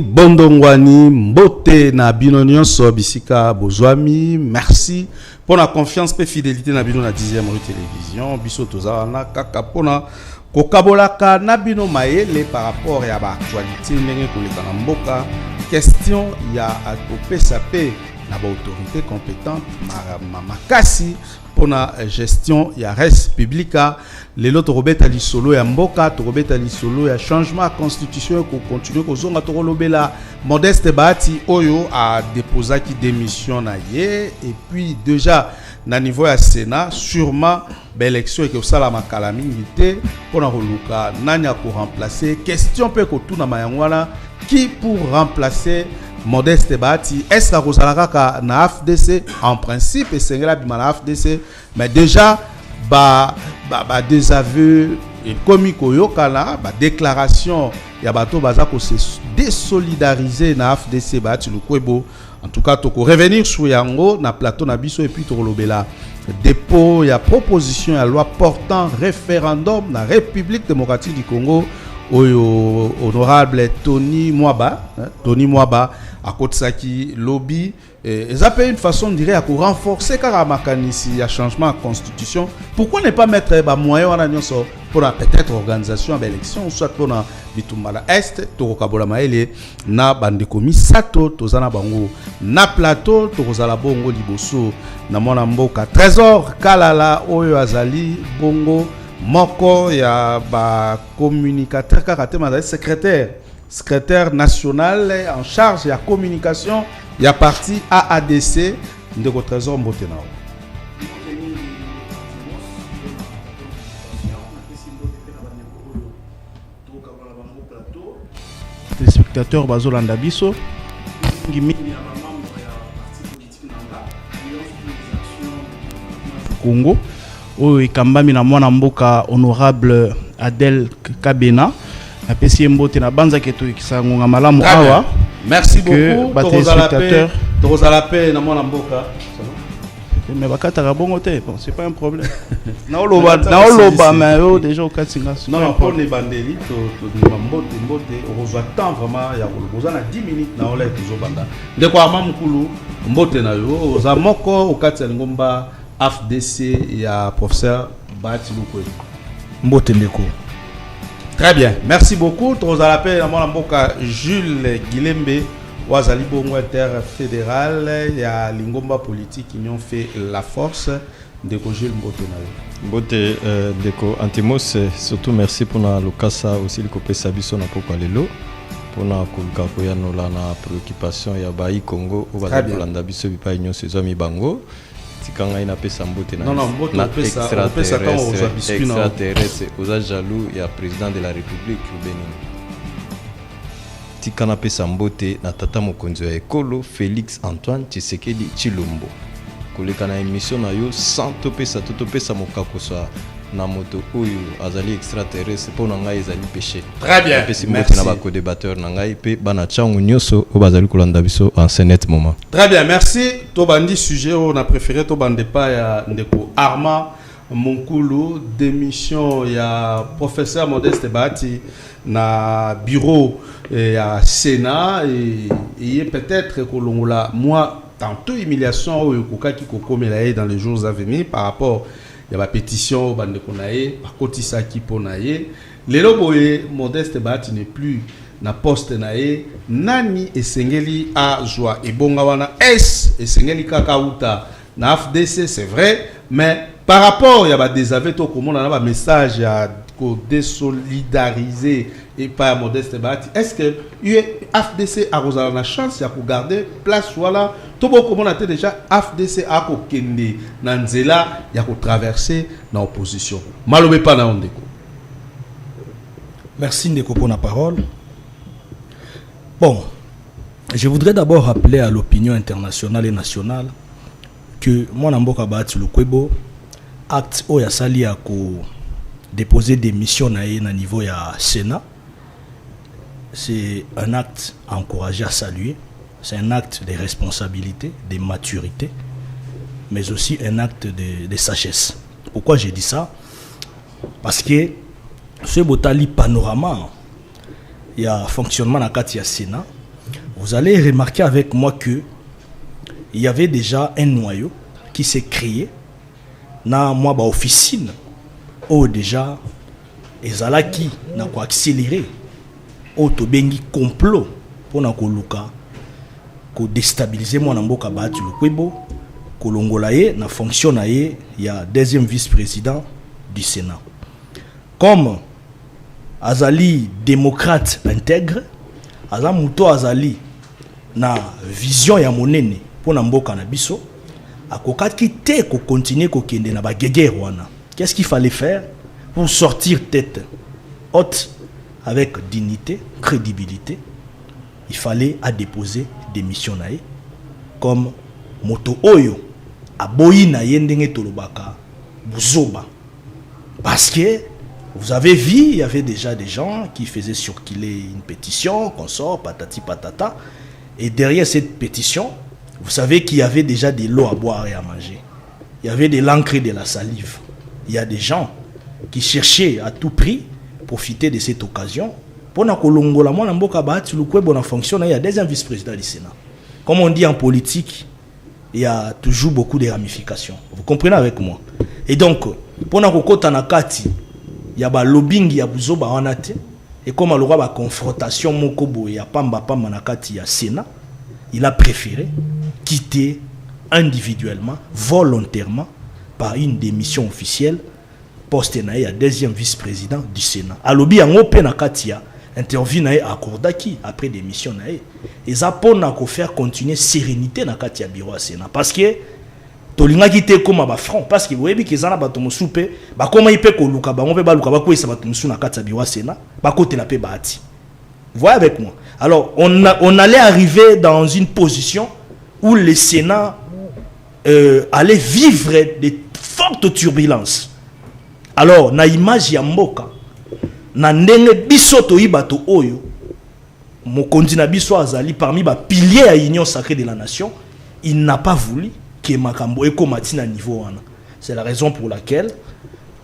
Bondongwani, mbote na bino nyonso bisika bozwami. Merci pour la confiance et fidélité na bino na 10e rue télévision. Biso tozana kaka pona kokabolaka na bino maele par rapport à ba actualité ndenge koleka na mboka. Question ya opesa pe na ba autorité compétente makasi pour la gestion ya res publica. Les lots Robeta Lisolo ya Mboka, Robeta Lisolo ya changement constitution ko continue ko zonga to lobela Modeste Bahati Oyo a déposé qui démission na ye et puis déjà na niveau ya Sénat sûrement l'élection et que ça la makalamité pour na roluka nanya ko remplacer question pe ko tuna mayangwana qui pour remplacer Modeste Bahati est-ce que Rosalaka na AFDC en principe et c'est la bimana AFDC mais déjà désaveu et komiko yokala déclaration ya bato bazako se désolidariser na FDC Bahati Lukwebo. En tout cas toko revenir sur yango na plateau na biso et puis to lobela dépôt ya proposition ya loi portant référendum na République démocratique du Congo oyo honorable Tony Mwaba à Kotsaki lobby et ça peut une façon de dire à renforcer Karamakanisi à changement de constitution. Pourquoi ne pas mettre ba moyen wana nyonso pour la peut-être organisation de l'élection soit pour na Bitumbala Est to Kabola Maele na bandeko misato tozana bango na plateau to kozala bongo liboso na mwana mboka Trésor Kalala oyo azali bongo moko ya ba communicateur karatema secrétaire national en charge de la communication, il y a parti AADC de votre trésor Mbotenao. Les spectateurs Bazolanda Bisso, Congo, où Kambami na mwana mboka honorable Adel Kabena. Merci beaucoup. Mais c'est pas un problème. Déjà au non, pour les bandeli, on reçoit tant vraiment, il y a 10 minutes, na ole banda. De quoi mamukulu, mbote na yo, ozamoko au Katsangomba, AFDC, il y a professeur Bahati Lukwebo. Mbote ndeko. Très bien, merci beaucoup. Trozalapé, Mboka Jules Guilembe, Ouazali Bongo interfédéral, il y a Lingomba politique qui ont fait la force de Jules Mbote. Mbote Deko Antimos, surtout merci pour la Lokasa aussi le copé Sabiso na Popalelo pour la Kulka Nola na préoccupation ya Baï Congo ou Bazalanda Biso Bipa Union Sezami Bango. Quand il a fait sa beauté, non, extraterrestre, aux jaloux, il y a président de la République au Bénin. Tikana pe sambote na tata mokonzi ya ekolo Félix Antoine Tshisekedi Chilombo. Koleka na émission na yo sans topesa mokakosa na moto oyo azali extraterrestre pour ngai ezali péché. Très bien. Merci na ba co-débatteur na ngai pe bana changu nyoso o bazali kolanda biso en ce net moment. Très bien, merci. To bandi sujet on a préféré to bande pas ya ndeko Arma Monkulu démission ya professeur Modeste Bahati na bureau ya Sénat et peut-être kolongola moi tantôt humiliation ou kokaki kokomela dans les jours à venir par rapport il y a ma pétition bande konaye par kotisa ki ponaye les loboye Modeste Bahati n'est plus na poste naye nani esengeli a joie et bonga wana s esengeli kakauta na FDC c'est vrai mais par rapport il y a des avis to comment on a un message à désolidariser et pas Modeste Bahati est-ce que FDC a Rosa la chance ya pour garder place voilà tout bon comment on a déjà FDC a ko kende na nzela ya ko traverser na opposition malobe pas na ondeko. Merci Ndeko pour la parole. Bon, je voudrais d'abord rappeler à l'opinion internationale et nationale que mon Mboka Bahati Lukwebo acte o ya sali ya ko déposer des missions na niveau ya Sénat. C'est un acte à encourager, à saluer. C'est un acte de responsabilité, de maturité, mais aussi un acte de sagesse. Pourquoi j'ai dit ça? Parce que ce Botali panorama il y a fonctionnement dans le Sénat, vous allez remarquer avec moi que il y avait déjà un noyau qui s'est créé dans moi officine où déjà ezalaki na ko accélérer au to bengi complot pour na ko luka ko déstabiliser moi na mboka Bahati Lukwebo ko longola ye na fonction na ye ya deuxième vice-président du Sénat. Comme azali démocrate intègre, azamuto azali na vision ya monene pour na mboka na biso, akokaki te ko continuer ko kende na ba guerre wana. Qu'est-ce qu'il fallait faire pour sortir tête haute avec dignité, crédibilité? Il fallait à déposer des missions nae comme moto oyo aboyi na yendenge tolobaka buzoba. Parce que vous avez vu, il y avait déjà des gens qui faisaient circuler une pétition, qu'on sort, patati patata. Et derrière cette pétition, vous savez qu'il y avait déjà de l'eau à boire et à manger. Il y avait de l'encre et de la salive. Il y a des gens qui cherchaient à tout prix profiter de cette occasion. Pour na kolongola moi na mboka Bahati Lukwebo na fonction, il y a deuxième vice-président du Sénat. Comme on dit en politique, il y a toujours beaucoup de ramifications. Vous comprenez avec moi? Et donc, pour na kokota na kati, il y a ba lobbying ya buzoba wana te, et comme il y a ba confrontation mokobo ya pamba na kati ya Sénat, il a préféré quitter individuellement, volontairement, par une démission officielle, poste na ya deuxième vice-président du Sénat. A lobby yango pe na kati ya interview na ya akordaki après démission na ya. Et ça pour na ko faire continuer sérénité na kati ya bureau à Sénat, parce que tolinga kite comme ba front, parce que vous voyez que zana bato mosupe ba koma ipe ko luka ba ngombe ba luka ba ko isa bato mosu na kati ya bureau à Sénat ba kote la pe Bahati. Vous voyez avec moi? Alors on allait arriver dans une position où le Sénat allait vivre de fortes turbulences. Alors na image ya mboka na ndenge biso toyiba to oyo mokonzi na biso azali parmi ba piliers ya union sacrée de la nation, il n'a pas voulu que makambo ekomati na niveau wana. C'est la raison pour laquelle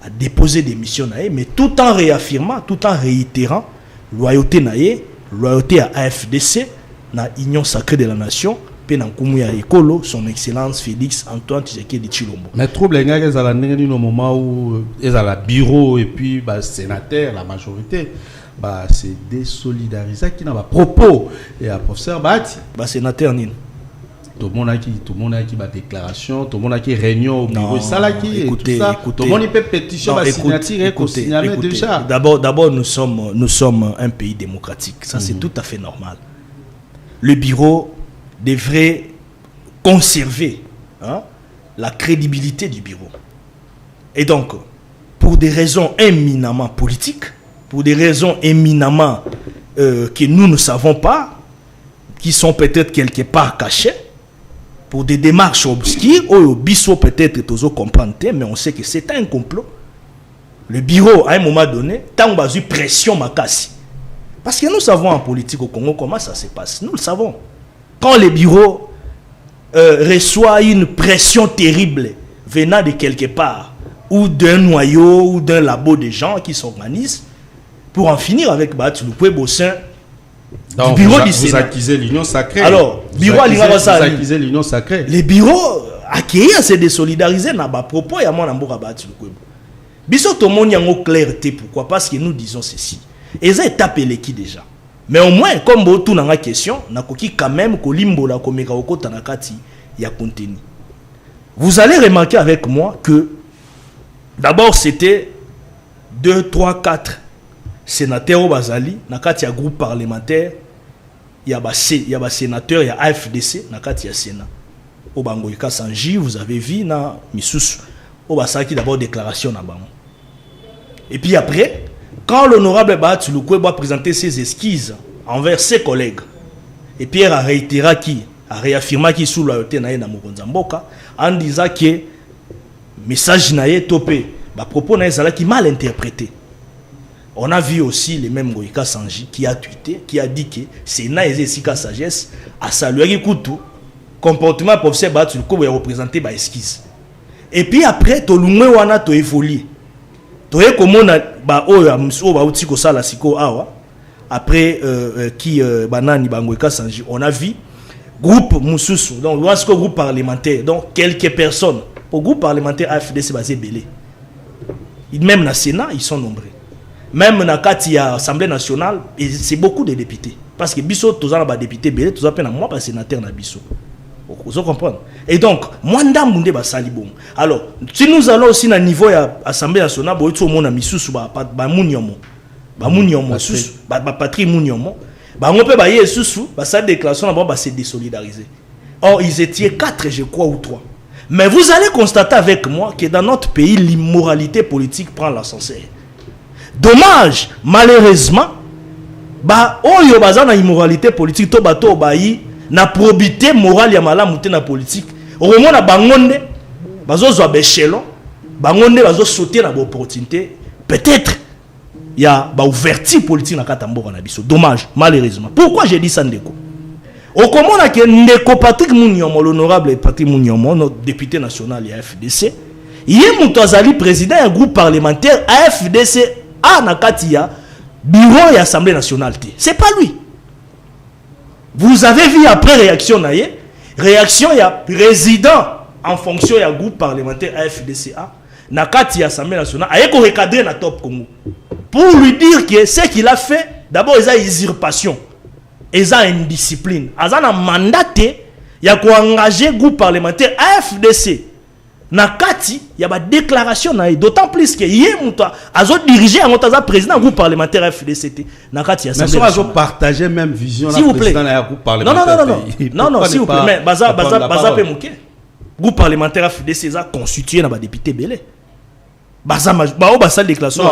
a déposé des missions nae, mais tout en réaffirmant, tout en réitérant loyauté nae, loyauté à AFDC na union sacrée de la nation. Ekolo, son excellence Félix Antoine Tshisekedi Tshilombo. Mais trouble les gars, ils allaient au moment où ils allaient bureau et puis bah sénateur la majorité bah c'est désolidarisé qui n'a pas propos et à professeur Bahati bah sénateur nin tout le monde a qui bah déclaration, tout le monde a qui réunion au bureau salaki et tout ça, tout le monde peut pétition bah signature et signaler déjà. D'abord nous sommes un pays démocratique, ça c'est tout à fait normal. Le bureau devrait conserver la crédibilité du bureau. Et donc, pour des raisons éminemment politiques, pour des raisons éminemment que nous ne savons pas, qui sont peut-être quelque part cachées, pour des démarches obscures, ou biso peut-être tous comprendre, mais on sait que c'est un complot. Le bureau, à un moment donné, tant qu'on a eu pression makasi. Parce que nous savons en politique au Congo comment ça se passe. Nous le savons. Quand le bureau reçoit une pression terrible venant de quelque part, ou d'un noyau, ou d'un labo de gens qui s'organisent, pour en finir avec Bahati Lukwebo au sein du bureau du Sénat. Vous accusez l'union sacrée. Alors, bureau vous accusez l'union sacrée. Les bureaux accueillir se désolidariser n'a pas propos et à mon amour à Bahati Lukwebo. Biso tout le monde y a une clarté. Pourquoi? Parce que nous disons ceci. Et ça est tapé les qui déjà. Mais au moins, comme vous avez une question, quand même vous allez remarquer avec moi que d'abord c'était 2, 3, 4 sénateurs au Bazali, dans le groupe parlementaire, il y a des sénateurs, il y a AFDC, dans le Sénat. Au Bangoïka Sanji, vous avez vu, dans Missous, au Basaki d'abord déclaration. Et puis après, quand l'honorable Bahati Lukwebo a présenté ses esquisses envers ses collègues, et Pierre a réitéré a réaffirmé qu'il sous loyauté na Mokonza Mboka en disant que message naé topé, bah propos naé zala qui mal interprété. On a vu aussi le même Goïka Sanji qui a tweeté, qui a dit que c'est naé sika sagesse à saluer Koutou comportement professeur Bahati Lukwebo est représenté par esquisse. Et puis après tolungwe wana to évoluer. Toye komona ba oyo amuso ba uti ko sala siko awa après qui Banani Bangoeka Sanji, on a vu groupe Moussoussou, donc lorsque groupe parlementaire, donc quelques personnes. Au groupe parlementaire AFDC basé belé. Même dans le Sénat, ils sont nombreux. Même dans l'Assemblée nationale, c'est beaucoup de députés. Parce que Bisso, tous les députés belé, tous les moi pas sénateur dans Bisso. Vous comprenez? Et donc, moi, je suis salibon. Alors, si nous allons aussi à niveau de l'Assemblée nationale, nous avons un Missous, Patrie Mouniomo, on peut bailler sous sa déclaration, c'est désolidariser. Or, ils étaient 4, je crois, ou 3. Mais vous allez constater avec moi que dans notre pays, l'immoralité politique prend l'ascenseur. Dommage, malheureusement, oyo baza na immoralité politique to bato bayi na probité morale ya malamu te na politique. Omona bangonde bazo zo bechelon, bangonde bazo sauter na opportunité. Peut-être il y a ouverture politique na katamboka na biso. Dommage, malheureusement. Pourquoi j'ai dit ça ndeko? Au comment que ndeko Patrick Mouniomo, l'honorable Patrick Mouniomo, notre député national à FDC, il est Moutazali président d'un groupe parlementaire à FDC à Nakatia, bureau et assemblée nationale. C'est pas lui. Vous avez vu après réaction, réaction il y a président en fonction d'un groupe parlementaire à FDCA, Nakatia assemblée nationale, a été recadré dans Top Congo. Pour lui dire que ce qu'il a fait, d'abord il y a usurpation. Ils ont une discipline. Ils ont un mandat. Il y a engagé le groupe parlementaire AFDC. Il y a une déclaration. D'autant plus que hier, ils ont dirigé un président du groupe parlementaire AFDC. Mais ils ont partagé même vision. S'il vous plaît. Non, s'il vous plaît. Mais le groupe parlementaire AFDC a constitué un député belé. Déclaration.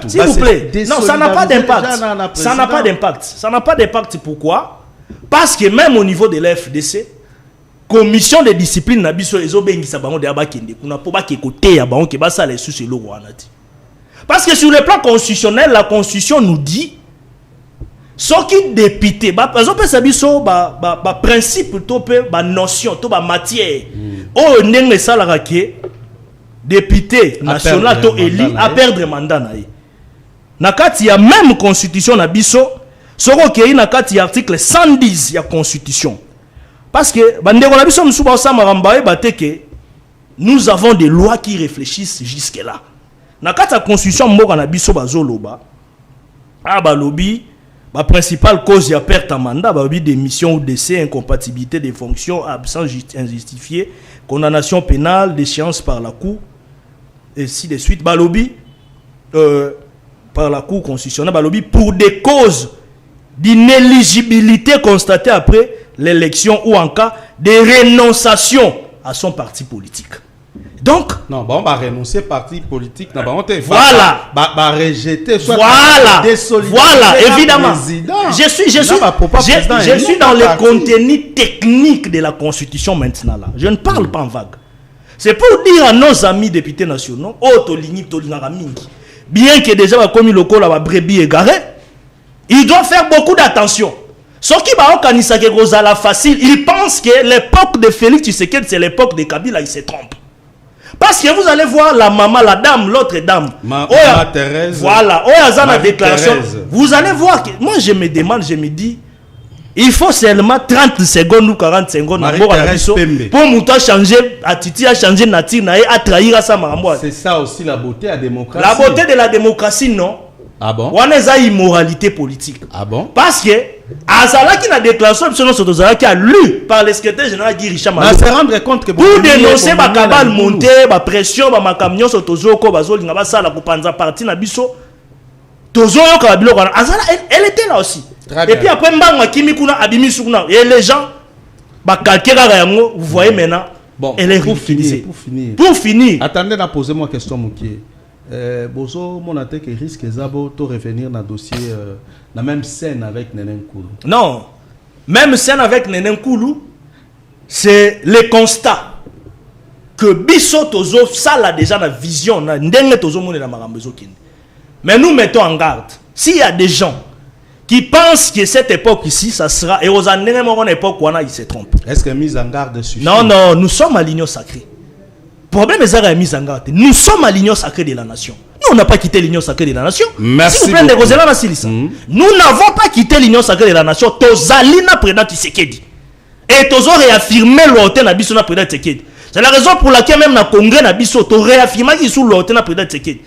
S'il vous plaît. Non, ça n'a pas d'impact. Ça n'a pas d'impact. Ça n'a pas d'impact. Pourquoi? Parce que même au niveau de l'FDC, commission de discipline n'a biso ezo bengisa bango de abakende. Kuna po ba ke côté ya bango ke ba ça les sous c'est logo anati. Parce que sur le plan constitutionnel, la constitution nous dit ce qui député par exemple ça biso ba principe to pe ba notion to ba matière. Oh ndenge ça la ke député national to élu à perdre mandat na ye. Nakati ya même constitution na biso soko ke nakati ya article 110 ya constitution. Parce que bandeko na biso msuba osama rambaye bateke nous avons des lois qui réfléchissent jusque là. Nakati ya constitution mboka na biso bazoloba balobi la principale cause ya perte à mandat babi démission ou décès, incompatibilité des fonctions, absence injustifiée, condamnation pénale, déchéance par la cour et ainsi de suite. Balobi par la cour constitutionnelle, balobi pour des causes d'inéligibilité constatées après l'élection ou en cas de renonciation à son parti politique. Donc, non, on va renoncer parti politique. Non, voilà. Rejeter. Voilà, évidemment. Je suis dans le contenu technique de la Constitution maintenant là. Je ne parle pas en vague. C'est pour dire à nos amis députés nationaux, bien que déjà comme le col a brebis égaré, ils doivent faire beaucoup d'attention. Ceux qui va organiser la facile, ils pensent que l'époque de Félix Tshisekedi c'est l'époque de Kabila, ils se trompent. Parce que vous allez voir la maman, la dame, l'autre dame. Maman Thérèse. Voilà. La déclaration. Vous allez voir que moi je me demande, je me dis, il faut seulement 30 secondes ou 40 secondes pour Mouta changer, Atiti a changé Natir, à trahir à sa maman. C'est ça aussi la beauté de la démocratie. La beauté de la démocratie, non. Ah bon? On a une immoralité politique. Ah bon? Parce que Azala qui a déclaration qui a lu par le secrétaire général Guy Richard Malou. Se rendre compte que pour dénoncer ma cabale montée, ma pression, ma camion sur Tozo ko bazoli ngaba sala ko panza parti na biso. Tozo yo ka bilo kana Azala elle était là aussi. Et puis après mbanga kimi kuna abimi sukuna et les gens ba kalkera yango vous voyez maintenant. Bon, elle est pour finir. Attendez, na poser moi question Moukié. Bozo mon attaque risque zabo to revenir dans dossier la même scène avec Nenen Koulou. Non, même scène avec Nenen Koulou, c'est le constat que biso tozo ça là déjà la vision na ndenge tozo mone na marambezo kine. Mais nous mettons en garde. S'il y a des gens qui pensent que cette époque ici ça sera et aux années une époque où ils se trompent. Est-ce que mise en garde suffit? Non, nous sommes à l'union sacrée. Le problème est la mise en garde. Nous sommes à l'union sacrée de la nation. Nous, on n'a pas quitté l'Union sacrée de la nation. Merci. Si vous prenez des Roséla Nassilissa, nous n'avons pas quitté l'Union sacrée de la nation. Tozalina président Tshisekedi. Et Tozo réaffirmé l'autorité na biso na président Tshisekedi. C'est la raison pour laquelle même dans le congrès na biso to réaffirmé qu'ils sont l'autorité na président Tshisekedi.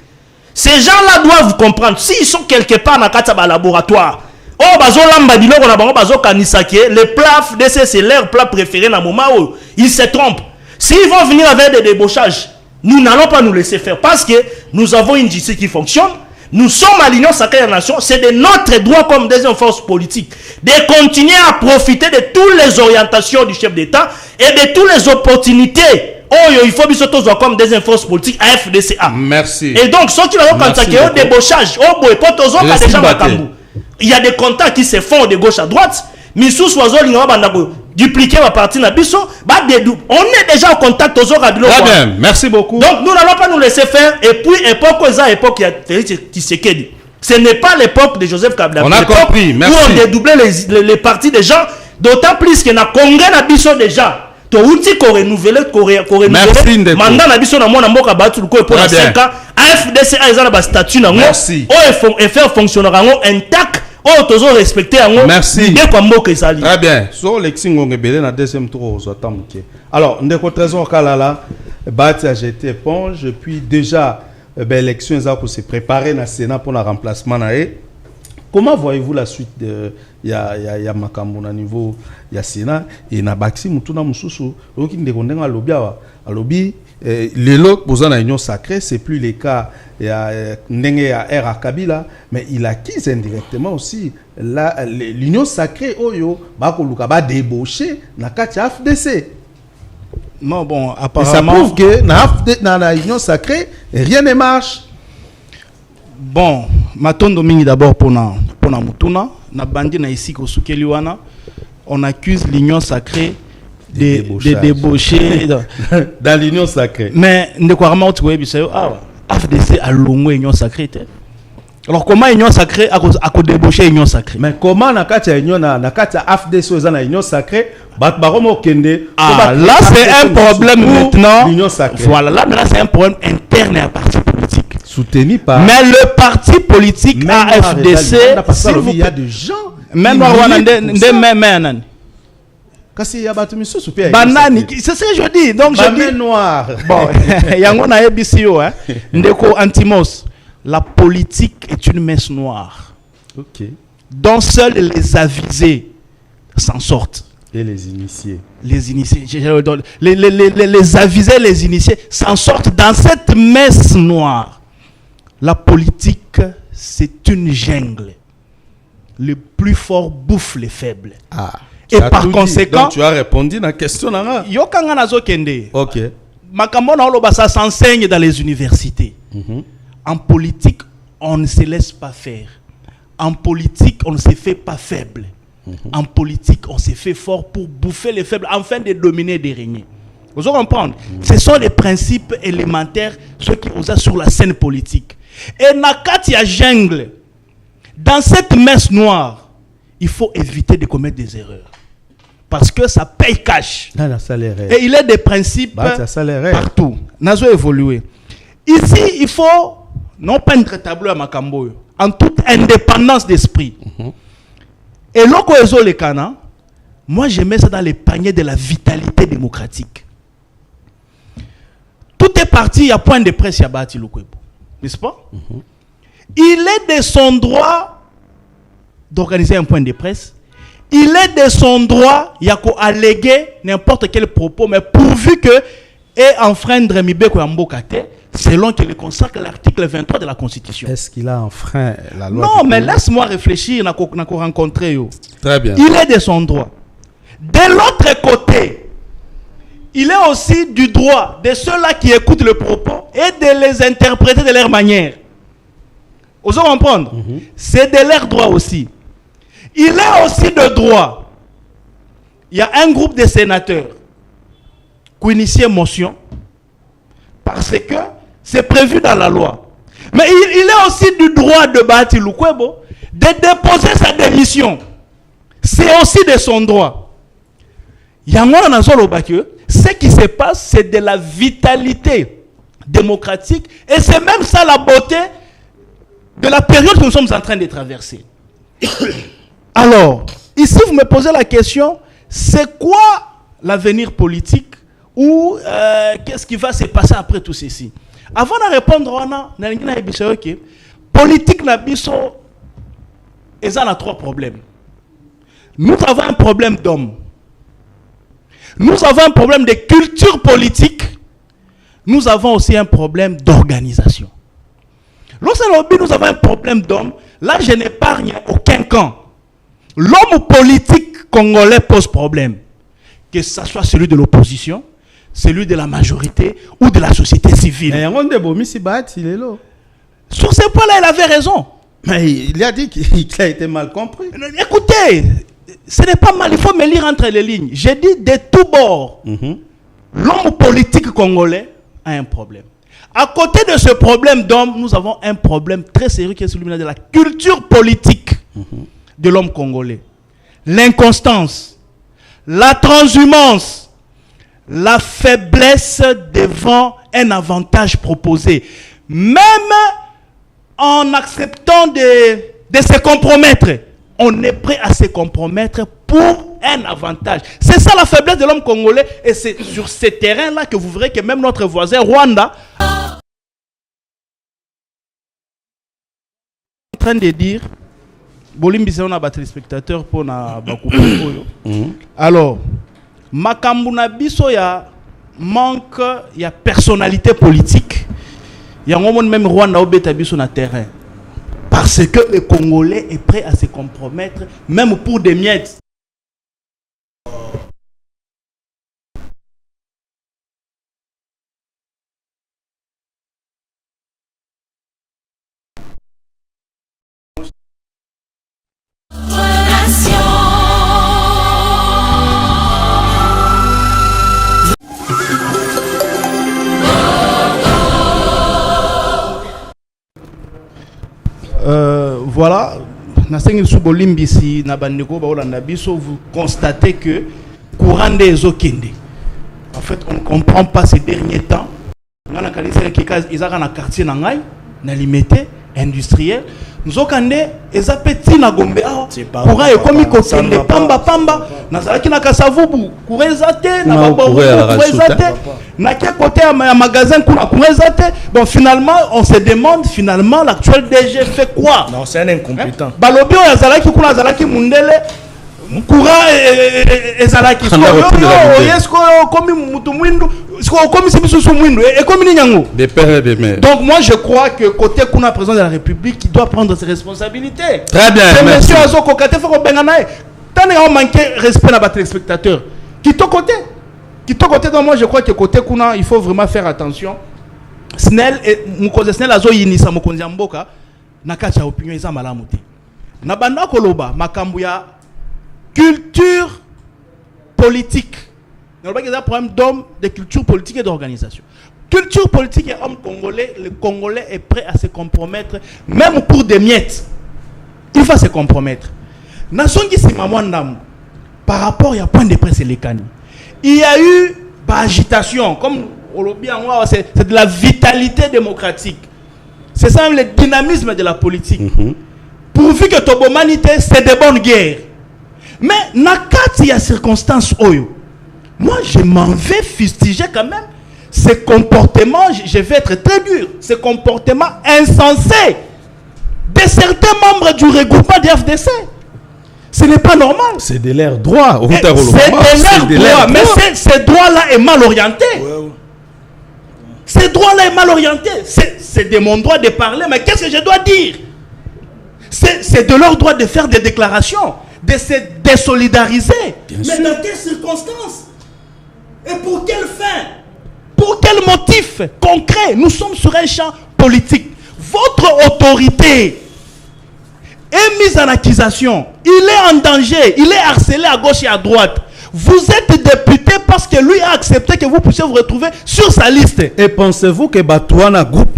Ces gens-là doivent comprendre s'ils sont quelque part dans le laboratoire. Oh, bazo lamba biloko na bango bazo kanisake, les plats FDC c'est leur plat préféré dans le moment où ils se trompent. S'ils vont venir avec des débauchages, nous n'allons pas nous laisser faire parce que nous avons une justice qui fonctionne. Nous sommes à l'Union sacrée de la nation. C'est de notre droit comme deuxième force politique de continuer à profiter de toutes les orientations du chef d'État et de toutes les opportunités. Oh, il faut bien comme deuxième force politique à FDCA. Merci. Et donc, ceux qui l'ont contacté au débauchage, au boy, il y a des contacts qui se font de gauche à droite. Mais sous Soiseau, dupliquer ma partie nabiso, on est déjà en contact aux autres. Très bien, merci beaucoup. Donc nous n'allons pas nous laisser faire. Et puis époque il y a Félix Tshisekedi. Ce n'est pas l'époque de Joseph Kabila. On a compris, merci. Où on dédoublait les partis des gens, d'autant plus qu'il y a un congrès nabiso déjà. Touti ko renouveler mandat nabiso na mona mboka batu ko pour 5 ans. AFDCA ils ont ba statut na ngo. Merci. Et faire fonctionner intact. Oh, toujours respecté à moi. Merci. Très bien. So Lexing Ngebele na deuxième tour aux Otamke. Alors, ndeko trésor kalala, Bati a jeté éponge, puis déjà l'élection est se préparer na Sénat pour le remplacement naé. Comment voyez-vous la suite de ya makambo na niveau ya Sénat et na Baxi mutuna mususu, oki ndeko ndenga lobia alobi l'élo posant la union sacrée, c'est plus le cas il y a R à Kabila, mais il acquise indirectement aussi l'union sacrée oyo bakoluka ba débaucher na kati FDC. Non bon, apparemment et ça prouve que dans la union sacrée rien ne marche. Bon, matondo mingi d'abord pour na mutuna na bandi na ici ko sukeli wana, on accuse l'union sacrée de débaucher dans l'union sacrée. Mais ndeko arama tu webisayo FDC a l'union union sacrée. Alors comment union sacrée a débauché union sacrée? Mais comment na kati union na kati FDC oza na union sacrée bat baromo kende. Là c'est un problème maintenant. L'union sacrée. Voilà, là c'est un problème interne à parti politique. Soutenu par. Mais le parti politique AFDC, il y a des gens. Même même kasi ya batu misusu pia banani c'est ce que je dis donc je dis noir bon yango na ebisio hein ndeko Antimos, la politique est une messe noire, OK, dont seuls les avisés s'en sortent et les initiés les avisés, les initiés s'en sortent dans cette messe noire. La politique c'est une jungle, le plus fort bouffe les faibles. Et par conséquent, donc tu as répondu à la question là. Yokanga nazo kende. OK. Makambo na oloba ça s'enseigne dans les universités. En politique, on ne se laisse pas faire. En politique, on ne se fait pas faible. En politique, on se fait fort pour bouffer les faibles afin de dominer et de régner. Vous comprenez? Ce sont les principes élémentaires ceux qui osent sur la scène politique. Et nakati ya jungle, dans cette messe noire, il faut éviter de commettre des erreurs. Parce que ça paye cash. Et il y a des principes partout. Nazo évolué. Ici, il faut non peindre tableau à Makambo en toute indépendance d'esprit. Et loko ezo le kana, moi je mets ça dans les paniers de la vitalité démocratique. Tout est parti, il y a point de presse, il y a bâti Lokwebo. N'est-ce pas? Il est de son droit d'organiser un point de presse. Il est de son droit, il y a qu'à alléguer n'importe quel propos, mais pourvu que et enfreindre Mibeko Yambokate, selon qu'il consacre l'article 23 de la Constitution. Est-ce qu'il a enfreint la loi? Non, mais laisse-moi réfléchir, n'a rencontré. Très bien. Il est de son droit. De l'autre côté, il est aussi du droit de ceux-là qui écoutent le propos et de les interpréter de leur manière. Vous allez comprendre? C'est de leur droit aussi. Il est aussi de droit. Il y a un groupe de sénateurs qui initient motion parce que c'est prévu dans la loi. Mais il est aussi du droit de Bahati Lukwebo de déposer sa démission. C'est aussi de son droit. Ce qui se passe, c'est de la vitalité démocratique. Et c'est même ça la beauté de la période que nous sommes en train de traverser. Alors, ici, vous me posez la question, c'est quoi l'avenir politique ou qu'est-ce qui va se passer après tout ceci? Avant de répondre, on a dit politique na biso, et ça a trois problèmes. Nous avons un problème d'homme. Nous avons un problème de culture politique. Nous avons aussi un problème d'organisation. Lorsque nous avons un problème d'homme, là je n'épargne aucun camp. L'homme politique congolais pose problème. Que ce soit celui de l'opposition, celui de la majorité ou de la société civile. Sur ce point-là, il avait raison. Mais il a dit qu'il a été mal compris. Écoutez, ce n'est pas mal, il faut me lire entre les lignes. J'ai dit de tous bords, l'homme politique congolais a un problème. À côté de ce problème d'homme, nous avons un problème très sérieux qui est celui de la culture politique de l'homme congolais. L'inconstance, la transhumance, la faiblesse devant un avantage proposé. Même en acceptant de se compromettre, on est prêt à se compromettre pour un avantage. C'est ça la faiblesse de l'homme congolais. Et c'est sur ce terrain-là que vous verrez que même notre voisin Rwanda est en train de dire Bolimbisa on a battu les spectateurs pour na bakupo. Alors, makambuna biso ya manque ya personnalité politique. Il y a un moment même Rwanda obeta biso na terrain. Parce que le Congolais est prêt à se compromettre, même pour des miettes. Voilà, vous constatez que courant des okende. En fait, on ne comprend pas ces derniers temps. Ils ont un quartier na limité industriel. Nous avons des petits na gombe. Courant est comme kokende pamba pamba. Nazalaki na kasavubu kurezate na babaou kurezate. Na quel côté un magasin kurezate. Bon finalement on se demande finalement l'actuel DG fait quoi? Non, c'est un incompétent. Balobio yazalaki kuna yazalaki mundele. Courant ezalaki est-ce comme mutu mwindu comme si biso mwindu et comme ni nyango de père et de mère. Donc moi je crois que côté kuna président de la République qui doit prendre ses responsabilités. Très bien, merci. Monsieur Azoko Kate faut benganae tant on manque respect na ba téléspectateurs qui to côté donc moi je crois que côté kuna il faut vraiment faire attention. Snell et mukoze Snell azo yinisa mukonzi mboka na kacha opinion eza malamu te na banda koloba makambu ya culture politique. Nous avons un problème d'homme, de culture politique et d'organisation. Culture politique et homme congolais, le Congolais est prêt à se compromettre, même pour des miettes. Il va se compromettre. Nation qui s'est par rapport à point de presse et les canis. Il y a eu agitation, comme c'est de la vitalité démocratique. C'est ça même le dynamisme de la politique. Pourvu que Tobomanité, c'est de bonnes guerres. Mais nakati ya circonstance oyo, moi je m'en vais fustiger quand même ce comportement, je vais être très dur, ce comportement insensé de certains membres du regroupement de FDC. Ce n'est pas normal. C'est de leur droit. C'est de leur droit, mais ce droit-là est mal orienté. Ce droit-là est mal orienté. C'est de mon droit de parler, mais qu'est-ce que je dois dire? C'est de leur droit de faire des déclarations, de se désolidariser. Mais dans quelles circonstances? Et pour quelle fin? Pour quel motif concret? Nous sommes sur un champ politique. Votre autorité est mise en accusation. Il est en danger. Il est harcelé à gauche et à droite. Vous êtes député parce que lui a accepté que vous puissiez vous retrouver sur sa liste. Et pensez-vous que Batouana groupe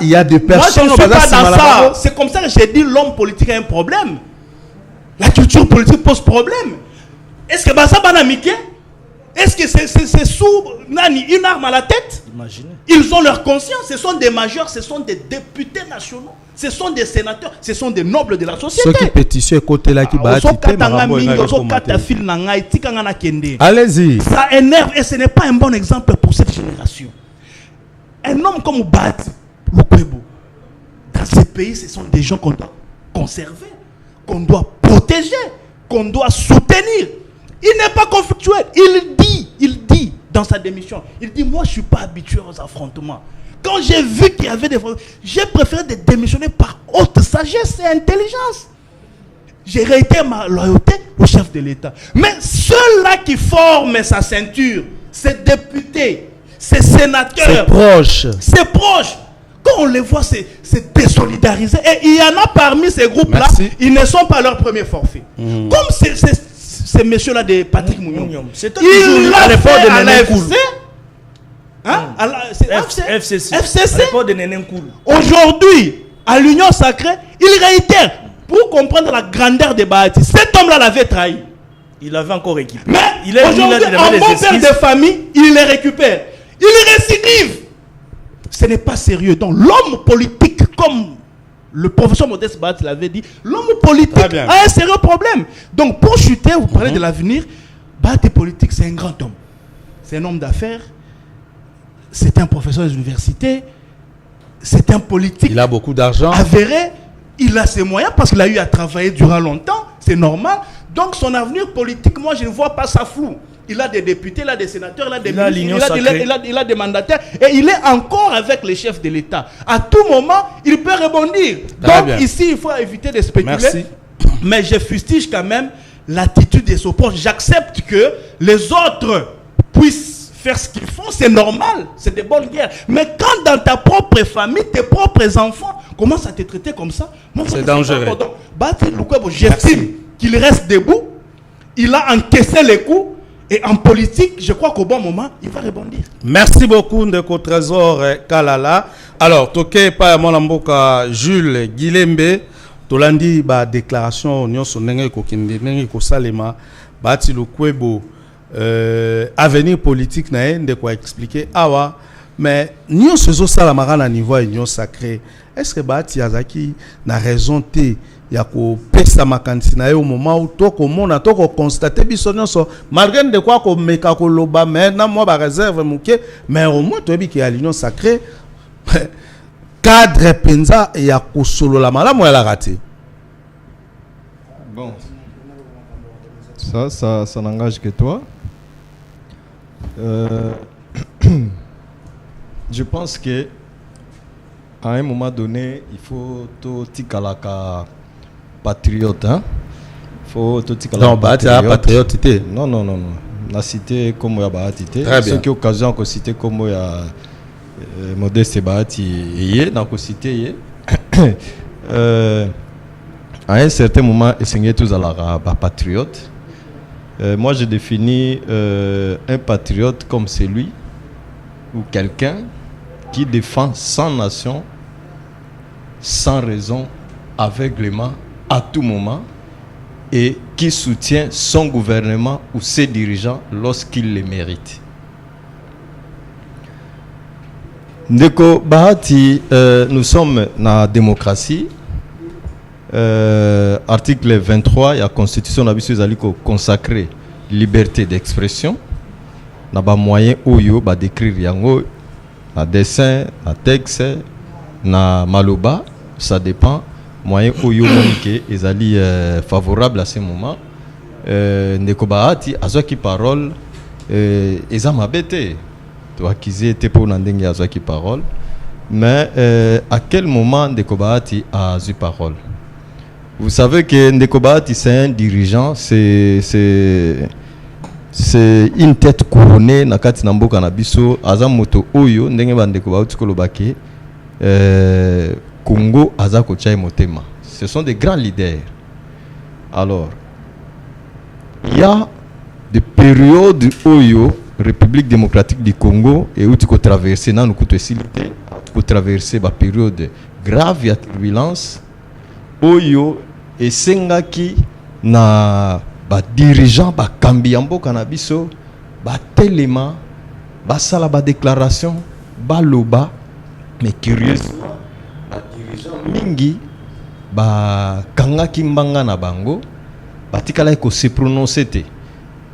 il y a des personnes. Moi je ne suis pas dans ça. C'est comme ça que j'ai dit l'homme politique a un problème. La culture politique pose problème. Est-ce que ça va n'amiquer? Est-ce que c'est sous Nani, une arme à la tête? Imaginez. Ils ont leur conscience. Ce sont des majeurs, ce sont des députés nationaux, ce sont des sénateurs, ce sont des nobles de la société. Ceux qui pétitionnent côté là qui battent. Allez-y. Ça énerve et ce n'est pas un bon exemple pour cette génération. Un homme comme Bahati Lukwebo, dans ce pays, ce sont des gens qu'on doit conserver, qu'on doit protéger, qu'on doit soutenir. Il n'est pas conflictuel. Il dit dans sa démission, il dit, moi je ne suis pas habitué aux affrontements. Quand j'ai vu qu'il y avait des... J'ai préféré de démissionner par haute sagesse et intelligence. J'ai réitéré ma loyauté au chef de l'État. Mais ceux-là qui forment sa ceinture, ces députés, ces sénateurs... C'est proche. Quand on les voit, c'est désolidariser. Et il y en a parmi ces groupes-là, ils ne sont pas leur premier forfait. Comme ces messieurs-là de Patrick Mounion. Il l'a fait à l'AFC. FCC. Aujourd'hui, à l'Union Sacrée, il réitère. Pour comprendre la grandeur de Bahati, cet homme-là l'avait trahi. Il avait encore équipé. Mais aujourd'hui, en bon père de famille, il les récupère. Il récidive. Ce n'est pas sérieux. Donc l'homme politique, comme le professeur Modeste Bahati l'avait dit, l'homme politique a un sérieux problème. Donc pour chuter, vous parlez de l'avenir, Bahati politique, c'est un grand homme. C'est un homme d'affaires. C'est un professeur des universités. C'est un politique. Il a beaucoup d'argent. Avéré. Il a ses moyens parce qu'il a eu à travailler durant longtemps. C'est normal. Donc son avenir politique, moi je ne vois pas ça flou. Il a des députés, il a des sénateurs, il a des ministres, il a des mandataires. Et il est encore avec les chefs de l'État. À tout moment, il peut rebondir. Donc ici, il faut éviter de spéculer. Merci. Mais je fustige quand même l'attitude de ce proche. J'accepte que les autres puissent faire ce qu'ils font, c'est normal, c'est des bonnes guerres. Mais quand dans ta propre famille, tes propres enfants commencent à te traiter comme ça, c'est dangereux. Bahati Lukwebo, j'estime qu'il reste debout, il a encaissé les coups, et en politique, je crois qu'au bon moment, il va rebondir. Merci beaucoup, Ndeko Trésor Kalala. Alors, toke pa Monamboka Jules Guilembe, tolandi ba déclaration nyonso ndenge kokende ndenge kosalema Bahati Lukwebo. Avenir politique na de quoi expliquer awa mais nous ce ça la niveau union sacrée. Est-ce que Bahati Azaki na raison te ya ko pesa makanisi na au moment où to ko mona to ko constater biso nyonso malgré de quoi ko meka ko loba mais na moi ba réserve muke mais au moins to bi ki à l'union sacrée cadre penza ya ko solo la malamu ya la raté. Bon, ça n'engage que toi. Je pense que à un moment donné, il faut tout tikalaka patriote, hein. Faut tout tikalaka patriote. Non. La cité comme ya Bahati. Ce qui occasion que citer comme ya Modeste Bahati et na ko citer à un certain moment, essayer tous à la patriote. Moi, je définis un patriote comme celui ou quelqu'un qui défend sa nation sans raison, aveuglément, à tout moment, et qui soutient son gouvernement ou ses dirigeants lorsqu'il les mérite. Ndeko Bahati, nous sommes dans la démocratie. Article 23 de la Constitution consacré liberté d'expression. Na ba moyen oyo ba décrire yango na dessin, na texte, na maloba, ça dépend moyen oyo monique ezali favorable à ce moment. Ndeko Bahati azwaki parole eza mabete to akize te pour ndenge azwaki parole mais à quel moment Ndeko Bahati a eu parole? Vous savez que Ndeko Bahati c'est un dirigeant, c'est une tête couronnée na kati na mboka na biso aza moto oyo ndenge ba Ndeko Bahati kolobaki Congo aza ko tchai motema. Ce sont des grands leaders. Alors il y a des périodes oyo République démocratique du Congo et où tu peux traverser na nukuto silité, tu peux traverser ba période grave ya turbulence oyo et sengaki na ba dirigeant ba kambi ya mboka na biso ba telema ba sala ba déclaration ba loba mais curieusement ba dirigeant mingi ba kanga kimbanga na bango batikala ko se prononcer te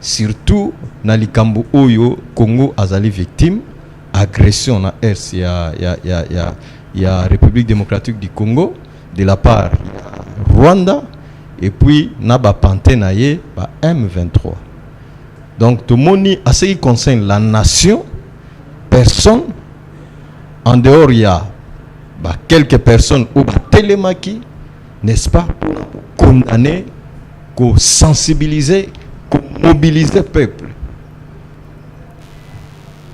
surtout na likambo oyo Congo azali victime agression na RC ya République démocratique du Congo de la part Rwanda et puis na ba panté na ye ba M23. Donc tout le monde à ce qui concerne la nation, personne en dehors il y a quelques personnes ou télémaki, n'est-ce pas, pour condamner, pour sensibiliser, pour mobiliser le peuple.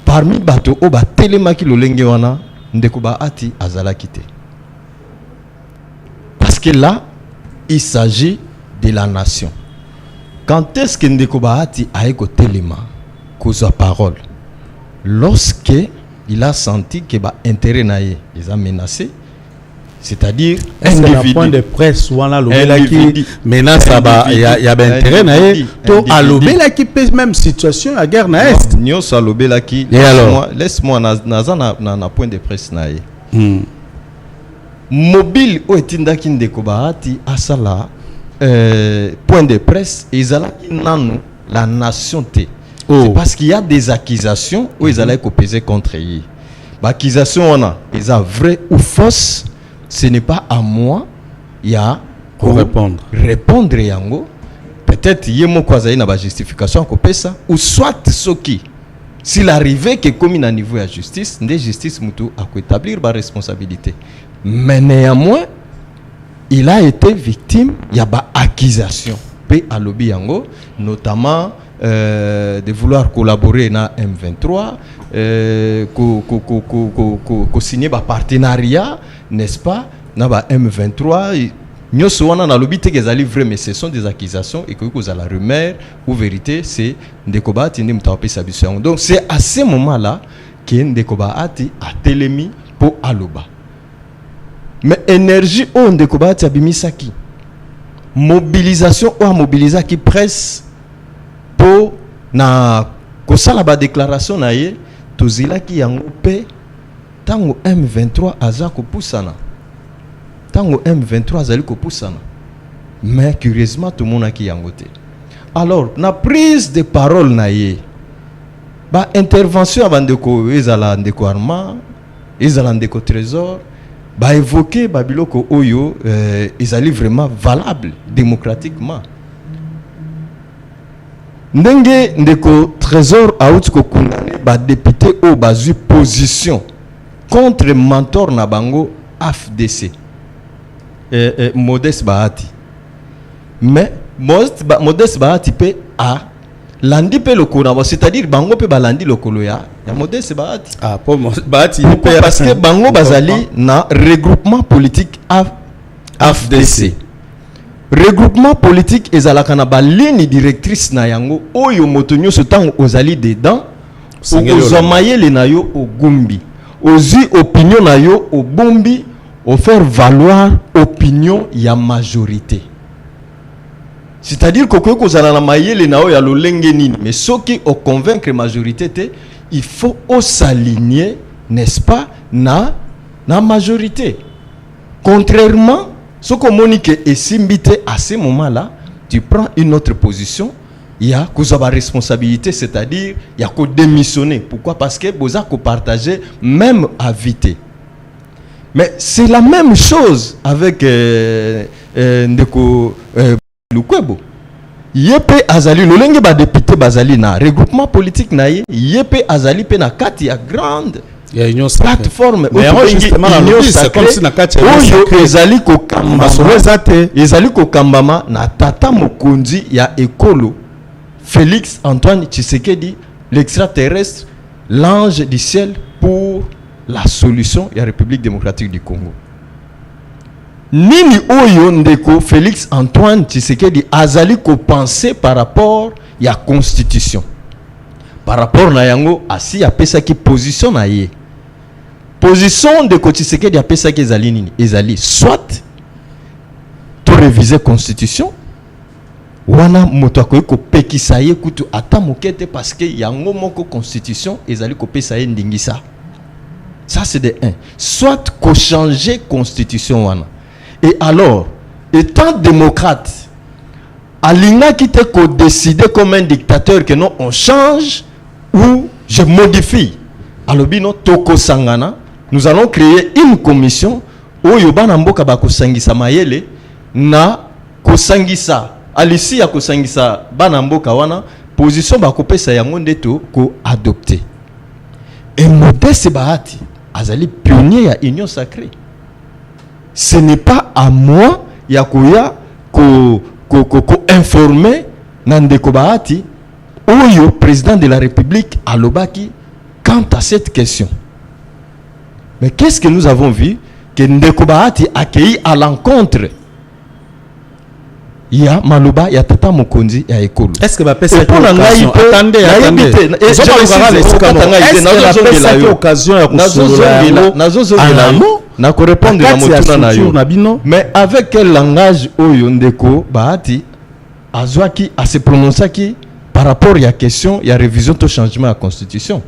Parmi bateau ou télémaki le lenge wana ndeko ba ati azala kité. Parce que là il s'agit de la nation. Quand est-ce que ndeko ba ati aiko téléma cause parole? Lorsque il a senti que ba intérêt naie les a menacés, c'est-à-dire un point de presse ou là le qui menace il y a intérêt naie to alobela qui peut même situation à guerre na est nyo salobela qui laisse-moi na point de presse naie mobile o etindaki ndeko ba ati asala point de presse ezalaki nanu la nation te. C'est parce qu'il y a des accusations où ils allaient peser contre eux. L'accusation on a, ils sont vraies ou fausses, ce n'est pas à moi, il y a pour répondre yango. Peut-être il y a une justification à ça, ou soit ce qui, s'il arrivait que comme il a niveau de justice, la justice mutu a établir la responsabilité. Mais néanmoins, il a été victime, il y a des accusations. P à lobby yango, notamment de vouloir collaborer na M23, signer un partenariat, n'est-ce pas, na ba M23. Nous sommes dans le but que les vrai, mais ce sont des accusations et que vous avez la rumeur ou vérité, c'est Ndekoba Tindi Mtawape Sabiso. Donc c'est à ce moment-là que Ndekoba Ati a télémi pour Aloba. Mais énergie ou Ndekoba Ati abimisaki. Mobilisation ou mobilisation qui presse pour na kosala ba déclaration na ye tozila ki yango pe tango M23 azako pusana tango M23 azali ko pusana mais curieusement tout le monde a ki yango te. Alors na prise de parole na ye ba intervention abandeko ezala ndeko arma ezala ndeko trésor ba évoquer babiloko oyo ezali vraiment valable démocratiquement. Ndenge ndeko trésor out ko condamné ba député au bazu position contre mentor na bango AFDC Modeste Bahati. Mais Modeste Bahati pe a landi pe lokona, c'est-à-dire bango pe balandi lokolo ya Modeste Bahati. Ah pour Bahati parce que bango bazali na regroupement politique AFDC. Regroupement politique ezalaka na ba ligne directrice na yango oyo motonyo so tango ozali dedans ozomaye le na yo ogumbi ozi opinion na yo obombi o faire valoir opinion ya majorité. C'est-à-dire que ko kozala na mayele na yo ya lolenge nini mais soki o convaincre majorité te il faut s'aligner, n'est-ce pas, na majorité. Contrairement ce que Monique est simbité à ce moment-là, tu prends une autre position, il y a que responsabilité, c'est-à-dire il y a que démissionner. Pourquoi? Parce que vous avez partagé même invité. Mais c'est la même chose avec Ndeko Lukwebo. Yepe azali lolenge ba député bazali na regroupement politique na yepe azali pe na kati ya grande il y a une plateforme mais justement c'est comme si na kati oyo ezali ko kambama na tata mokonzi ya ekolo Félix Antoine Tshisekedi, l'extraterrestre, l'ange du ciel pour la solution ya République démocratique du Congo. Nini oyo ndeko Félix Antoine Tshisekedi azali ko penser par rapport ya constitution. Par rapport na yango asi ya pesa ki position na ye. Position de Tshisekedi ya pesa ki ezali nini? Ezali soit to réviser constitution wana moto akoki kopekisa ye kutu ata moke te parce que yango moko constitution ezali kopesa ye ndingisa. Ça c'est de 1. Soit qu'on changer constitution wana. Et alors, étant démocrate, Alinga qui te ko décider comme un dictateur que non on change ou je modifie. Alobino toko sangana, nous allons créer une commission où yobana mboka ba kosangisa mayele na kosangisa alisi ya kosangisa bana mboka wana position ba kopesa yango ndeto ko adopter. Et Modeste Bahati azali pionnier ya union sacrée. Ce n'est pas à moi yakoya ko informer Nandeko Bahati ou président de la République alobaki quant à cette question. Mais qu'est-ce que nous avons vu que Ndeko Bahati accueilli à l'encontre il y a Maloba, il y a Tata Mokonzi, il y a Ekolo. Est-ce que cette occasion attendez mais avec quel langage Ndeko Bahati Azwaki a se prononcé par rapport à la question, il y a révision de changement à la constitution.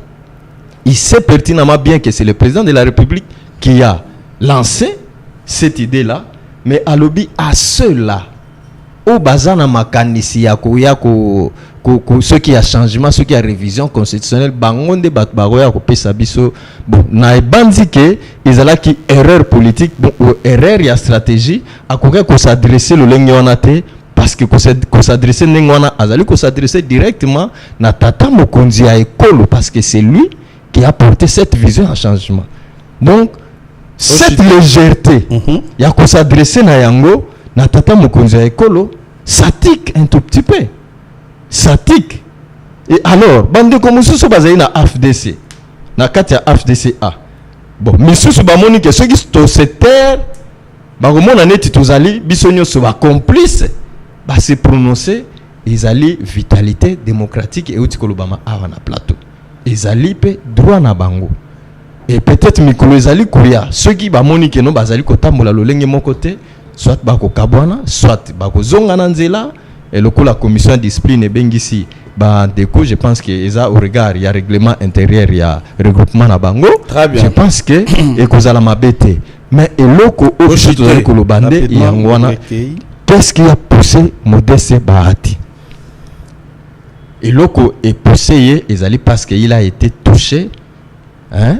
Il sait pertinemment bien que c'est le président de la République qui a lancé cette idée-là, mais à lobby à ceux-là au bazana makanisi ya ce qui a changement, ce qui a révision constitutionnelle, bangonde batbaroya ko pesa biso bon na ebandi ke ezala ki erreur politique bon ou erreur ya stratégie akoka ko s'adresser le lengi wana te parce que ko s'adresser lengi wana azali ko s'adresser directement na Tata Mokonzi ya Ekolo parce que c'est lui qui a porté cette vision à changement. Donc cette légèreté ya ko s'adresser na yango na Tata Mokonzi ya Ekolo, ça tique un tout petit peu. Ça tique. Et alors, bande comme ça basé na AFDC. Na kati ya AFDCA. Bon, misusu ba moni que ceux qui sont cette terre, ba komona neti tozali bisonyo so ba complice, ba se prononcer ezali vitalité démocratique et outi kolobama ava na plateau. Ezali pe droit na bango. Et peut-être mikolo ezali kuria, ceux qui ba moni que non bazali kotambola lolenge moko te. Soit bako kabwana, soit bako zonga nanzela, et le coup la commission de discipline et bengisi, bah déco, je pense que eza au regard, il y a règlement intérieur, il y a regroupement na bango. Très bien. Je pense que et cause à la mabete. Mais et loko au chito de kolobande et yangwana. Qu'est-ce qui a poussé Modeste Bahati? Et loko est poussé ezali parce qu'il a été touché, hein,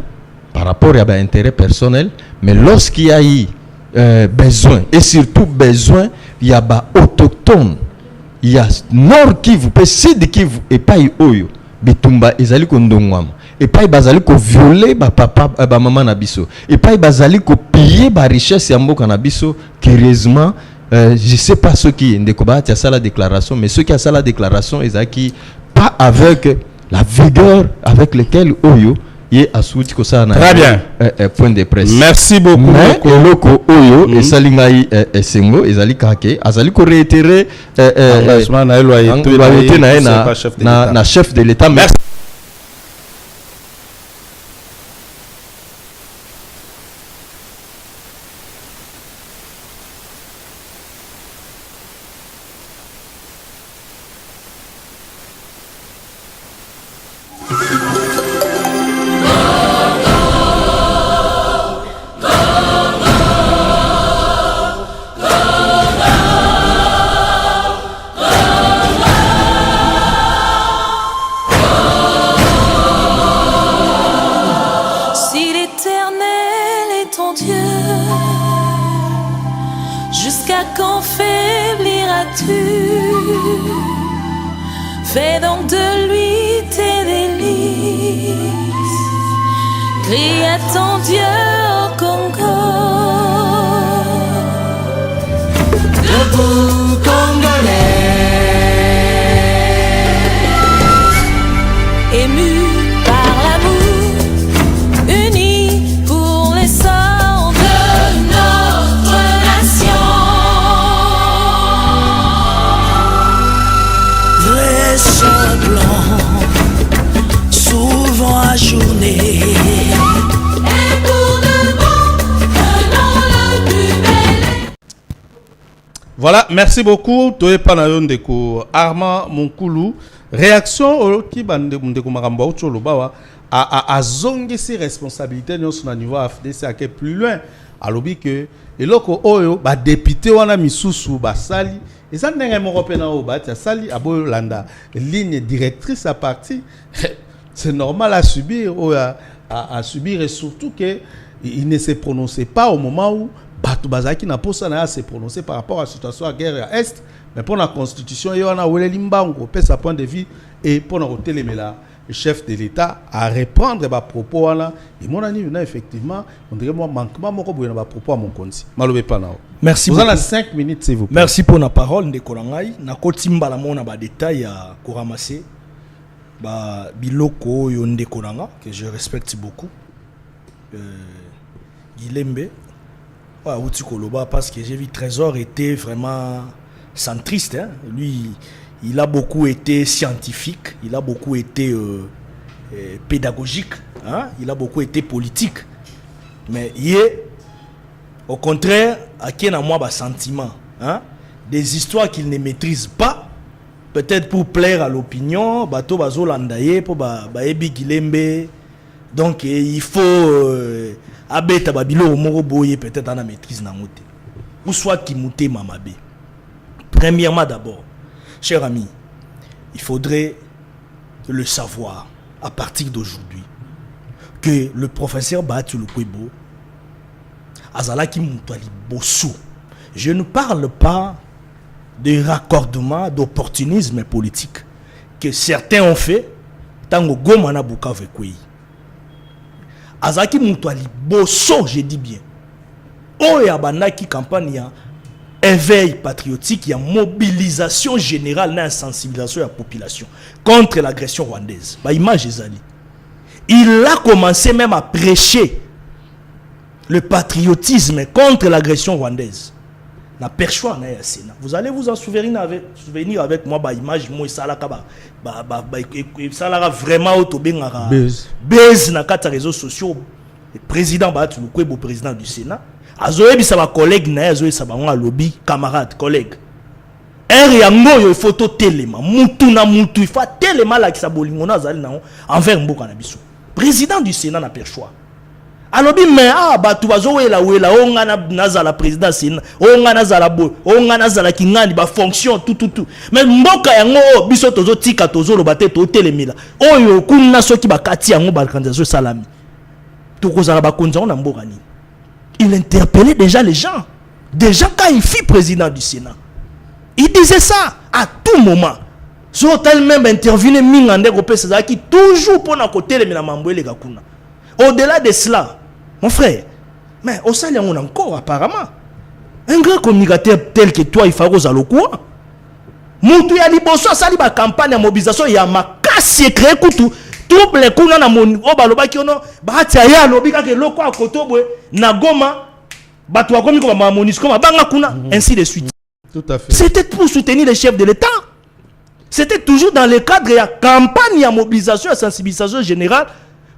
par rapport à intérêt personnel, mais lorsqu'il y a eu besoin et surtout besoin il y a ba autochtone il y a Nord Kivu pe Sud Kivu et pas oyo bitumba ezali ko ndongwama et pas bazali ko violer ba papa ba maman na biso et pas bazali ko piller ba richesse ya mboka na biso. Curieusement je sais pas ceux qui Ndeko Bahati a ça la déclaration, mais ceux qui a ça la déclaration ezaki pas avec la vigueur avec laquelle oyo. Très bien. Point de presse. Merci beaucoup. Loko Oyo et Salingai Sengo et Zali Kake, Azali ko réitérer na chef de l'État. Merci. Fais donc de lui tes délices. Crie à ton Dieu au Congo. Debout Congolais, ému par l'amour, unis pour l'essor de notre nation. Vrai semblant, souvent ajourné. Et pour de bon, que Voilà, merci beaucoup. Toye Panayon Deko, Armand Monkulu. Réaction qui bande Mundeko Maramba Ocholo Bawa a zongé ses responsabilités sur le niveau AFDC à plus loin. Alors que et loko oyo ba député wana misusu ba sali et ça n'est pas européen au bas sali abo landa ligne directrice à parti c'est normal à subir ou à subir et surtout que il ne se prononçait pas au moment où Bato Bazaki n'a pas ça se prononcer par rapport à la situation à guerre à est mais pour la constitution il y en a Wele Limbango peut sa point de vue et pour notre téléméla le chef de l'État à reprendre les propos là et mon ami effectivement on dirait moi manquement mon propos à mon compte malobé pas nao. Merci vous avez 5 minutes s'il vous plaît. Merci pour la parole de Kolangai na kotimba la mona ba détail à ramasser ba biloko yo nde Kolanga que je respecte beaucoup Guilembe Outi Koloba parce que j'ai vu Trésor était vraiment centriste hein? Lui il a beaucoup été scientifique, il a beaucoup été pédagogique, hein? Il a beaucoup été politique. Mais il est, au contraire, à qui n'a moi sentiment, hein? Des histoires qu'il ne maîtrise pas, peut-être pour plaire à l'opinion, bateau bazo landaye pour ebi Gilembe. Donc il faut abeta babilo moro boye peut-être en maîtrise na moté. Ou soit qui mouté mamabe. Premièrement d'abord. Cher ami, il faudrait le savoir à partir d'aujourd'hui que le professeur Bahati Lukwebo Azalaki Moutouali Bosso. Je ne parle pas de raccordement, d'opportunisme politique que certains ont fait tant que Gomana Bukavu Kwei. Azalaki Moutouali Bosso, je dis bien. Oyabana qui campagne éveil patriotique, il y a mobilisation générale, une sensibilisation de la population contre l'agression rwandaise. Bah, image Ezali. Il a commencé même à prêcher le patriotisme contre l'agression rwandaise. Na perchoir na ya Sénat. Vous allez vous en souvenir avec moi, bah image moi ça là ça là vraiment autobengara. Buzz na kata réseaux sociaux. Le président Bahati Lukwebo, président du Sénat. Azoebi sa ba collègue na azoe sa ba nga lobby camarade collègue yango yo photo telema mutu na mutu il faut telema la kisa bolingo na zali na envers mboka na biso président du Sénat na perchoir alobi mais batu bazowela onga na nazala président Sénat onga nazala boy onga nazala kingani ba fonction tout mais mboka yango biso tozo tika tozo lobate to telemela oyo kunna soki bakati yango ba candidature salami to kozala ba konza na mboka ni. Il interpellait déjà les gens. Déjà quand il fut président du Sénat. Il disait ça à tout moment. Sur tel même intervenu Mingande Gopé César qui toujours pour nos côtés les Minamamboué les Gakuna. Au-delà de cela, mon frère, mais au sein on a encore apparemment un grand communicateur tel que toi, il faut aux alloquois. Moutou ya liboso sali ba campagne de mobilisation ya makasi secret kutu. Double kuna na moni obaloba kiono bahati ya lobika ke loko akotobwe na Goma batu akomi ko ba monisco banga kuna ainsi de suite. Tout à fait. C'était pour soutenir les chefs de l'État. C'était toujours dans le cadre de la campagne de mobilisation et sensibilisation générale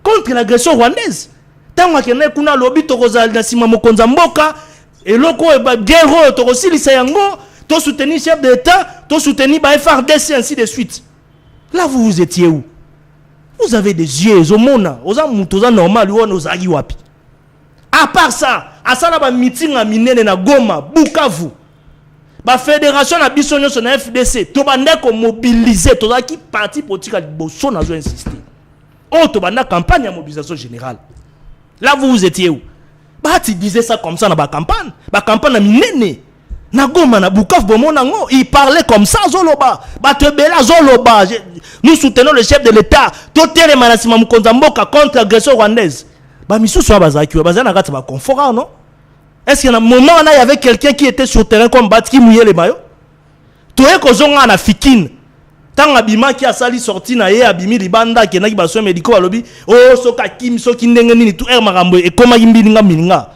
contre l'agression rwandaise. Tant que kuna lobi tokozal na sima mokonza mboka et loko ba guerre to kosilisa yango to soutenir chef de l'État, to soutenir ba FRDC ainsi de suite. Là vous étiez où? Vous avez des yeux au monde, aux amoutous normal, aux agi wapi. À part ça, à ça la meeting à Minene na Goma, Bukavu, la fédération na bisonyo sur la FDC, to bande ko mobiliser, to qui parti politique à bosso na zo insister. Oh to bande campagne à mobilisation générale. Là vous étiez où? Bah tu disais ça comme ça dans la campagne na Minene. Na Goma na Bukavu bomonango, il parlait comme ça zoloba. Batebela zoloba. Nous soutenons le chef de l'État. Totere manasima mukonza mboka contre l'agression rwandaise. Ba misusu abazaki, bazana kata ba confort non? Est-ce qu'il y a un moment où il y avait quelqu'un qui était sur le terrain comme Bat qui mouillait les maillots? Toye kozonga na fikine. Tant abima qui a sali sorti na ye abimi libanda qui na ki baso médicaux alobi oh soka kim soki ndenge nini tout marambo et koma yimbininga mininga.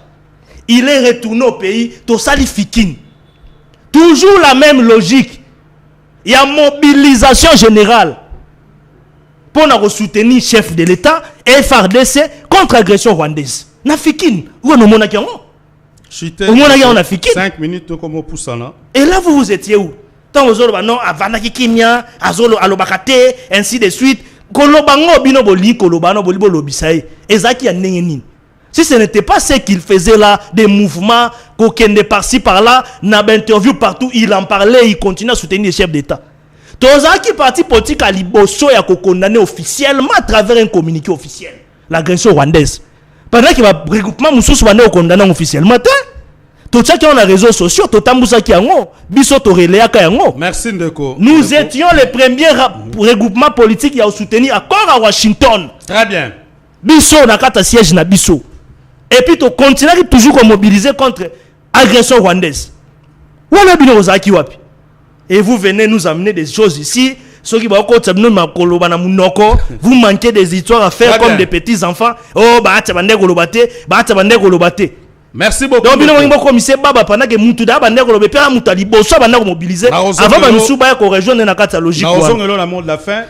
Il est retourné au pays to sali fikine. Toujours la même logique. Il y a mobilisation générale pour nous soutenir le chef de l'État et FARDC contre l'agression rwandaise. Nafikine, où est-ce que Au moins, on a fait 5 minutes comme au poussana. Et là, vous étiez où? Tant aux autres, non, avant Kimia, Azolo, Alobakate, ainsi de suite. Kolobango, Bino Boli, Kolobano, Bolibo Lobisaï. Ezaki a Nengenin. Si ce n'était pas ce qu'il faisait là, des mouvements, qu'aucun de par-ci par-là, n'a interview partout, il en parlait, il continue à soutenir les chefs d'État. Tozaki parti politique à Liboso a condamné officiellement à travers un communiqué officiel l'agression rwandaise. Pendant qu'il va regroupement Moussous Rwandais condamné officiellement, tout ça qui ont les réseaux sociaux, tout ça qui ont, biso torelea kayango. Merci Ndeko. Nous étions les premiers regroupements politiques qui ont soutenu accord à Washington. Très bien. Biso na kata siège na biso. Et puis tu continues toujours à mobiliser contre l'agression rwandaise. Et vous venez nous amener des choses ici. Ceux qui vous manquez des histoires à faire comme des petits enfants. Oh, merci beaucoup. Donc, le commissaire Baba, pendant que Moutuda,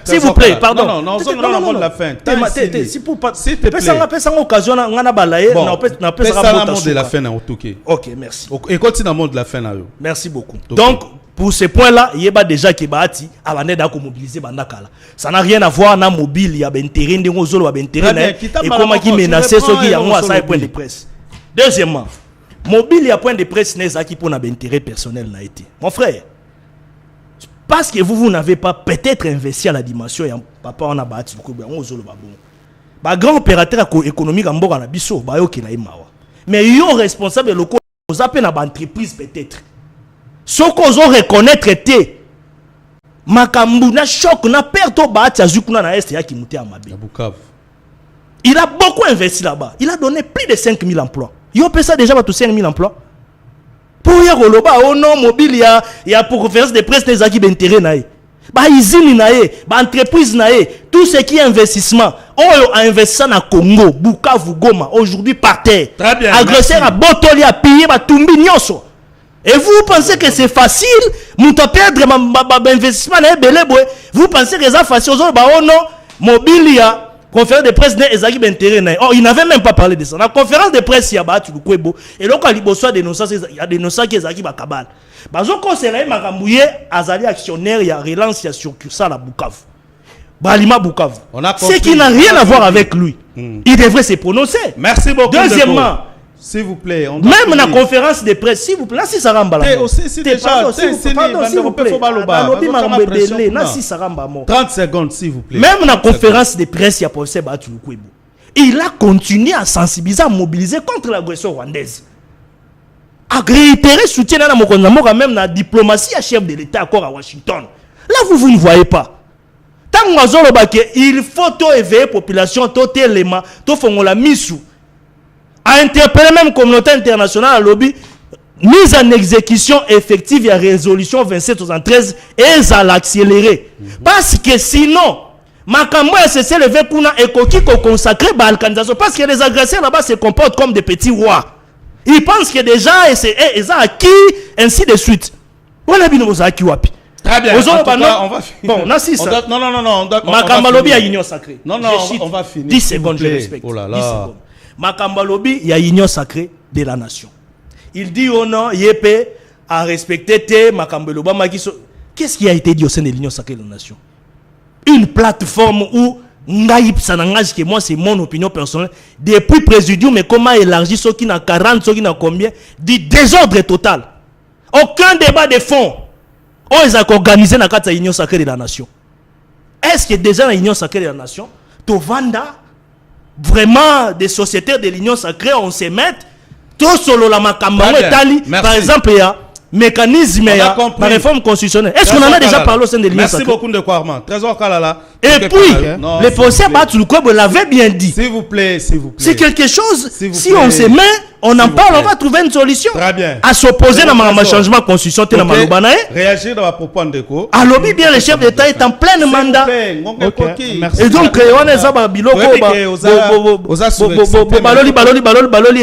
s'il vous plaît, pardon. Non, non, non, la fin. S'il vous plaît. Ok, merci. Et continue à monde de la fin. Merci beaucoup. Donc, pour ce point-là, il y a déjà qui bâti avant d'être mobilisé. Ça n'a rien à voir avec mobile, il y a un terrain, et comment qui menace ceux qui ont un point de presse. Deuxièmement, mobile, il y a point de presse qui pour un intérêt personnel. Mon frère, parce que vous n'avez pas peut-être investi à la dimension, et papa, on a bâti le grand opérateur économique en Boga Bisso, mais il y a un responsable local, vous appelez une entreprise peut-être. Ce qu'on doit reconnaître était Makambu na choc na perte au bâti à Zukuna na est qui montait à Mabé. Il a beaucoup investi là-bas. Il a donné plus de 5000 emplois. Il a ça déjà pour 5000 emplois. Pour y avoir oh non mobile il y a pour conférence de presse des acquis d'intérêt naïe. Bah usine naïe, bah entreprise naïe, tout ce qui est investissement. On a investi na Congo, Bukavu, Goma aujourd'hui par terre. Très bien. Agresseur à Botoli à piller bah Tumbi Nyonso. Et vous pensez que c'est facile, nous t'as perdre ma investissement vous pensez que c'est facile, oh non, mobile ya conférence de presse n'est ezaki d'intérêt. Oh, il n'avait même pas parlé de ça. La conférence de presse il y a battu le Kwebo et donc quand il bosse dénoncer il y a dénoncé que ezaki ba kabal. Bazo conseiller Makambouye azali actionnaire il y a relance il y a succursale à Bukavu. Balima Bukavu. Ce qui n'a rien à voir avec lui. Il devrait se prononcer. Merci beaucoup. Deuxièmement, s'il vous plaît, même la conférence de presse, s'il vous plaît, là si ça ramba là. S'il vous plaît. 30 secondes, s'il vous plaît. Même la conférence de presse, il y a professeur Batu Lukwebo. Il a continué à sensibiliser, à mobiliser contre l'agression rwandaise. À réitérer soutien à la même la diplomatie à chef de l'État accord à Washington. Là, vous ne voyez pas. Tant il faut éveiller la population, tout élément, tout font la mise a interpellé même communauté internationale à lobby mise en exécution effective et résolution 2773 et ça l'accélérer parce que sinon Makambo SSC levé kuna ekoki ko consacrer balkanisation parce que les agresseurs là-bas se comportent comme des petits rois. Ils pensent que déjà c'est acquis ainsi de suite. Voilà bino bozaki wapi. Très bien. On va finir. Bon, non, Makambo lobby a union sacrée. Non, on va finir. 10 secondes, je respecte. Oh là là. 10 secondes. Makamba Lobby, il y a union sacrée de la nation. Il dit au nom, Yépe à respecter te Makamba Lobby. Qu'est-ce qui a été dit au sein de l'union sacrée de la nation? Une plateforme où Ngaïb Sanangaj, que moi c'est mon opinion personnelle, depuis présidium, mais comment élargir ceux qui n'ont 40, ceux qui n'ont combien, du désordre total. Aucun débat de fond. On les a organisé dans la union sacrée de la nation. Est-ce que déjà dans l'union sacrée de la nation, Tovanda, vraiment des sociétés de l'union sacrée, on se met tout solo la Makamba par exemple il y a mécanisme la réforme constitutionnelle. Est-ce qu'on en a déjà parlé au sein de l'union sacrée? Merci beaucoup de Kouarman. Trésor Kalala. Et puis le procès Batulukwebo l'avait bien dit. S'il vous plaît. C'est quelque chose, si on se met, on en parle, on va trouver une solution. Très bien. À s'opposer dans le changement constitutionnel. Réagir dans la propos de Ndeko. À lobby bien le chef d'État est en plein mandat. Merci. Et donc on est à Biloko baloli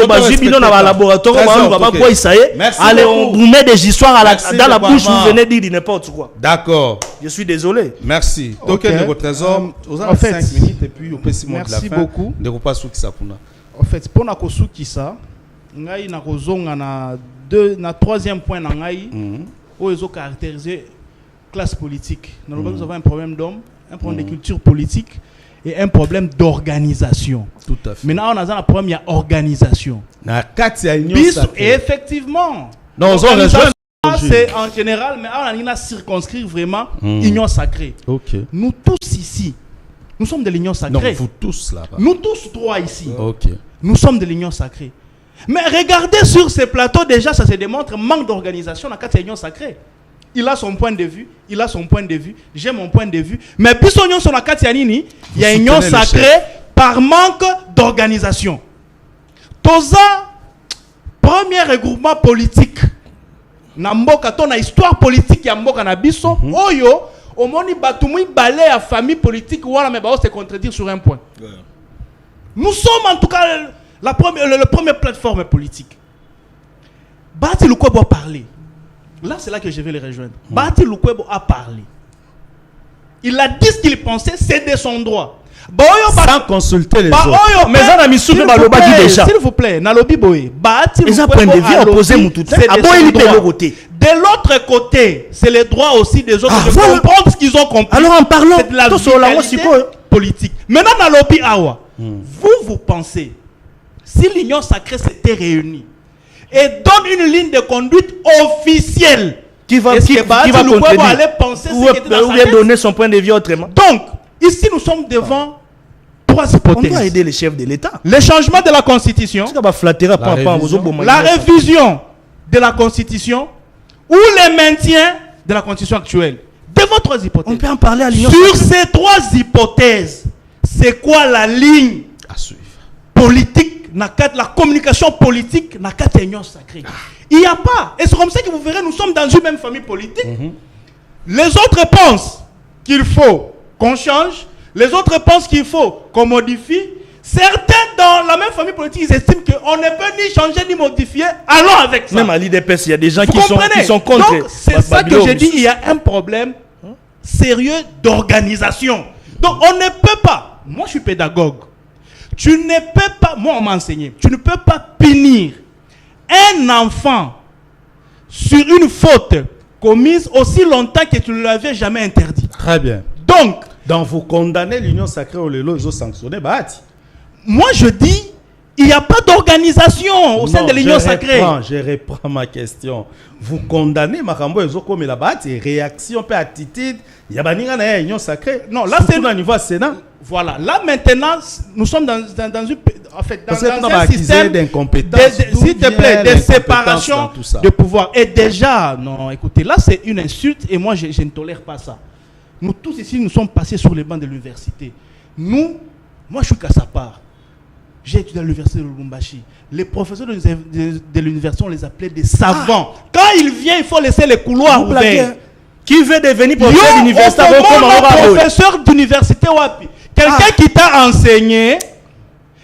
bazibino na laboratoire allez on vous met des histoires dans la bouche, vous venez dire n'importe quoi. D'accord. Je suis désolé. Merci. Donc de trésor, vous avez 5 minutes et puis au petit mot de la fin. Merci beaucoup. De repas sous qui ça pour. En fait, pour Nakosu qui ça, ngai na kozonga na troisième point na ngai où ils ont caractérisé classe politique. Nous avons un problème d'homme, un problème de culture politique et un problème d'organisation. Tout à fait. Maintenant, on a un problème, il y a organisation. Et effectivement, non, c'est en général, mais on a circonscrire vraiment l'union sacrée. Okay. Nous tous ici, nous sommes de l'union sacrée. Non, vous tous là-bas. Nous tous trois ici. Okay. Nous sommes de l'union sacrée. Mais regardez sur ces plateaux, déjà, ça se démontre manque d'organisation dans l'union sacrée. Il a son point de vue, il a son point de vue, j'ai mon point de vue. Mais puis sur la Katianini, il y a une union sacrée par manque d'organisation. Toza, premier regroupement politique. Namboka, ton histoire politique ya mboka na biso, oyo, omoni batumui balé à famille politique, voilà, mais se contredire sur un point. Nous sommes en tout cas la première plateforme politique. Bati Lukwebo a parlé. Là, c'est là que je vais les rejoindre. Bati Lukwebo a parlé. Il a dit ce qu'il pensait, c'est de son droit. Sans consulter les autres. Mais ça n'a mis souffle dans le bas déjà. S'il vous plaît, Nalobi Boye. Bati Lukwebo a opposé Moutouté. De l'autre côté, c'est les droits aussi des autres de comprendre ce qu'ils ont compris. Alors en parlant de la vitalité politique. Maintenant, Nalobi Awa, vous pensez, si l'union sacrée s'était réunie et donne une ligne de conduite officielle, qui va aller penser ou bien donner son point de vue autrement. Donc, ici nous sommes devant trois hypothèses. On doit aider les chefs de l'État. Le changement de la Constitution, la révision de la Constitution ou le maintien de la Constitution actuelle. Devant trois hypothèses. On peut en parler à l'union. Sur ces trois hypothèses, c'est quoi la ligne à suivre politique, la communication politique, na quatre union sacrée. Il n'y a pas. Et c'est comme ça que vous verrez, nous sommes dans une même famille politique. Les autres pensent qu'il faut qu'on change. Les autres pensent qu'il faut qu'on modifie. Certains dans la même famille politique, ils estiment qu'on ne peut ni changer ni modifier. Allons avec ça. Même à l'IDPS, il y a des gens qui sont contre. Donc, c'est ça que j'ai dit. Il y a un problème sérieux d'organisation. Donc, on ne peut pas. Moi, je suis pédagogue. Tu ne peux pas, moi on m'a enseigné, tu ne peux pas punir un enfant sur une faute commise aussi longtemps que tu ne l'avais jamais interdit. Très bien. Donc, vous condamnez l'union sacrée au Lelo, ils ont sanctionné Bahati. Moi je dis, il n'y a pas d'organisation au sein de l'union sacrée. Je reprends ma question. Vous condamnez Makambo et Zoko mais la Bahati, réaction, peu attitude, il y a une union sacrée. Non, là c'est au niveau Sénat. Voilà, là maintenant, nous sommes dans une, en fait, dans un système d'incompétence, s'il te plaît, de séparation de pouvoir. Et déjà, non, écoutez, là c'est une insulte et moi je ne tolère pas ça. Nous tous ici, nous sommes passés sur les bancs de l'université. Moi je suis qu'à sa part. J'ai étudié à l'université de Lubumbashi. Les professeurs de l'université, on les appelait des savants. Quand ils viennent, il faut laisser les couloirs ouverts. Qui veut devenir professeur d'université? Professeur d'université Wapi. Quelqu'un qui t'a enseigné,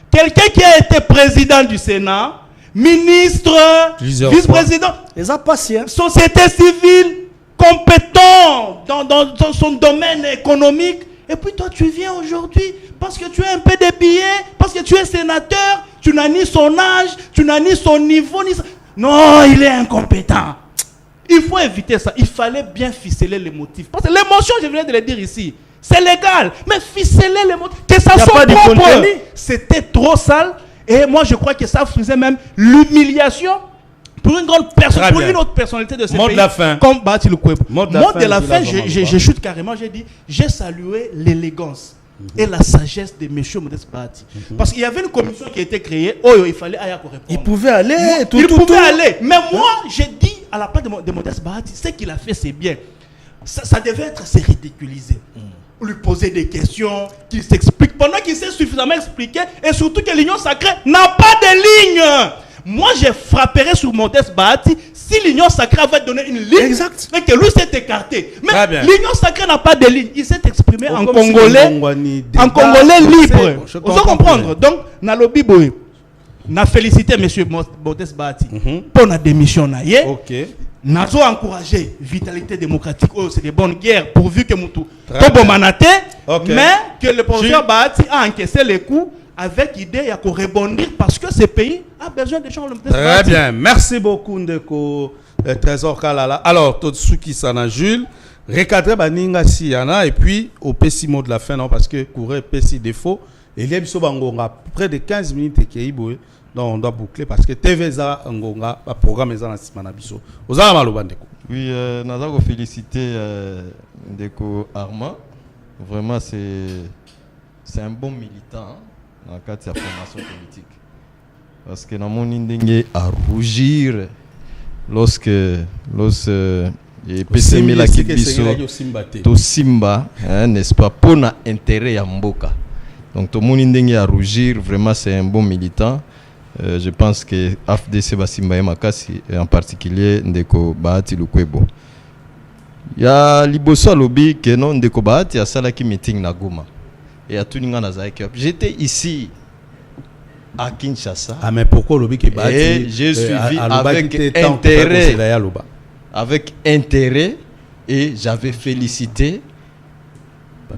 quelqu'un qui a été président du Sénat, ministre, vice-président, société civile, compétent dans son domaine économique. Et puis toi, tu viens aujourd'hui parce que tu as un peu de billets, parce que tu es sénateur, tu n'as ni son âge, tu n'as ni son niveau, ni son... Non, il est incompétent. Il faut éviter ça. Il fallait bien ficeler les motifs. Parce que l'émotion, je viens de le dire ici, c'est légal. Mais ficeler les motifs, que ça soit propre, c'était trop sale. Et moi, je crois que ça faisait même l'humiliation pour une grande personne, pour une autre personnalité de ce pays. De la fin. Comme Bahati Lukwebo. Mot de la fin, je chute carrément. J'ai dit, j'ai salué l'élégance et la sagesse de M. Modeste Bahati. Parce qu'il y avait une commission qui a été créée. Oh, il fallait répondre. Il pouvait aller. Il pouvait aller. Mais moi, j'ai dit à la place de Modeste Bahati, ce qu'il a fait, c'est bien. Ça devait être se ridiculiser. Lui poser des questions, qu'il s'explique. Pendant qu'il s'est suffisamment expliqué, et surtout que l'union sacrée n'a pas de ligne. Moi, je frapperai sur Modeste Bahati si l'union sacrée avait donné une ligne. Exact. Et que lui s'est écarté. Mais l'union sacrée n'a pas de ligne. Il s'est exprimé en congolais libre. Vous allez comprendre. Donc, Nalobi Boye, n'a félicité M. Modeste Bahati pour la démission. Nous avons encouragé vitalité démocratique. Oh, c'est des bonnes guerres pourvu que Moutou. Mais que le professeur Bahati a encaissé les coups avec idée à rebondir parce que ce pays a besoin de gens. Très bien, merci beaucoup Ndeko Trésor Kalala. Alors, tout ce qui s'en a Jules, recadrer Baninga Siana et puis au petit mot de la fin, non, parce que courir petit défaut, et les biso bangonga près de 15 minutes et qui donc on doit boucler parce que TVza Ngonga, le programme est dans la semaine biso. Ozala maloba Ndeko. Oui, nous avons félicité Ndeko Armand. Vraiment, c'est un bon militant dans le cadre de sa formation politique. Parce que dans mon indéngé à rougir lorsque PCM la Kibiso to Simba, n'est-ce pas, pour un intérêt à Mboka. Donc tout le monde indéngé à rougir, vraiment c'est un bon militant. Je pense que AFDC Basimba et Makasi, en particulier Ndeko Bahati Lukwebo. Il y a Liboso Lobby que non Ndeko Bahati a salaki meeting na Goma. Et à Tuninga Nazaïk. J'étais ici à Kinshasa. Ah mais pourquoi Lobby que Bahati? Et j'ai suivi avec intérêt. Avec intérêt et j'avais félicité.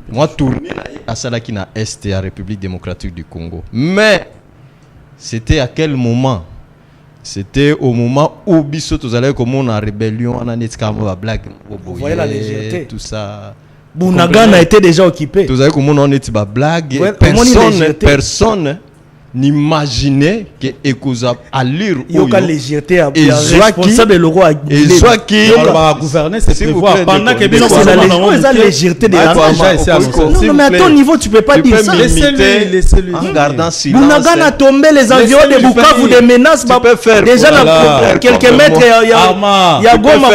Moi tourné à Salakina Est à République démocratique du Congo. Mais c'était à quel moment? C'était au moment où Bissot allait comme on a rébellion, on a net la blague. Vous voyez la légèreté. Tout ça. Bounagan a été déjà occupé. Tout ça comme on a net la blague. Ouais, Personne n'imaginait que Ekoza à lire il y a légèreté à responsable de l'euro et soit qui va gouverner c'est prévoir pendant que bien c'est la légèreté de la non mais à ton niveau tu peux pas dire ça. Laissez-lui en gardant silence. Bounagan a tombé les environs de Bukavu des menaces déjà là quelques mètres il y a Goma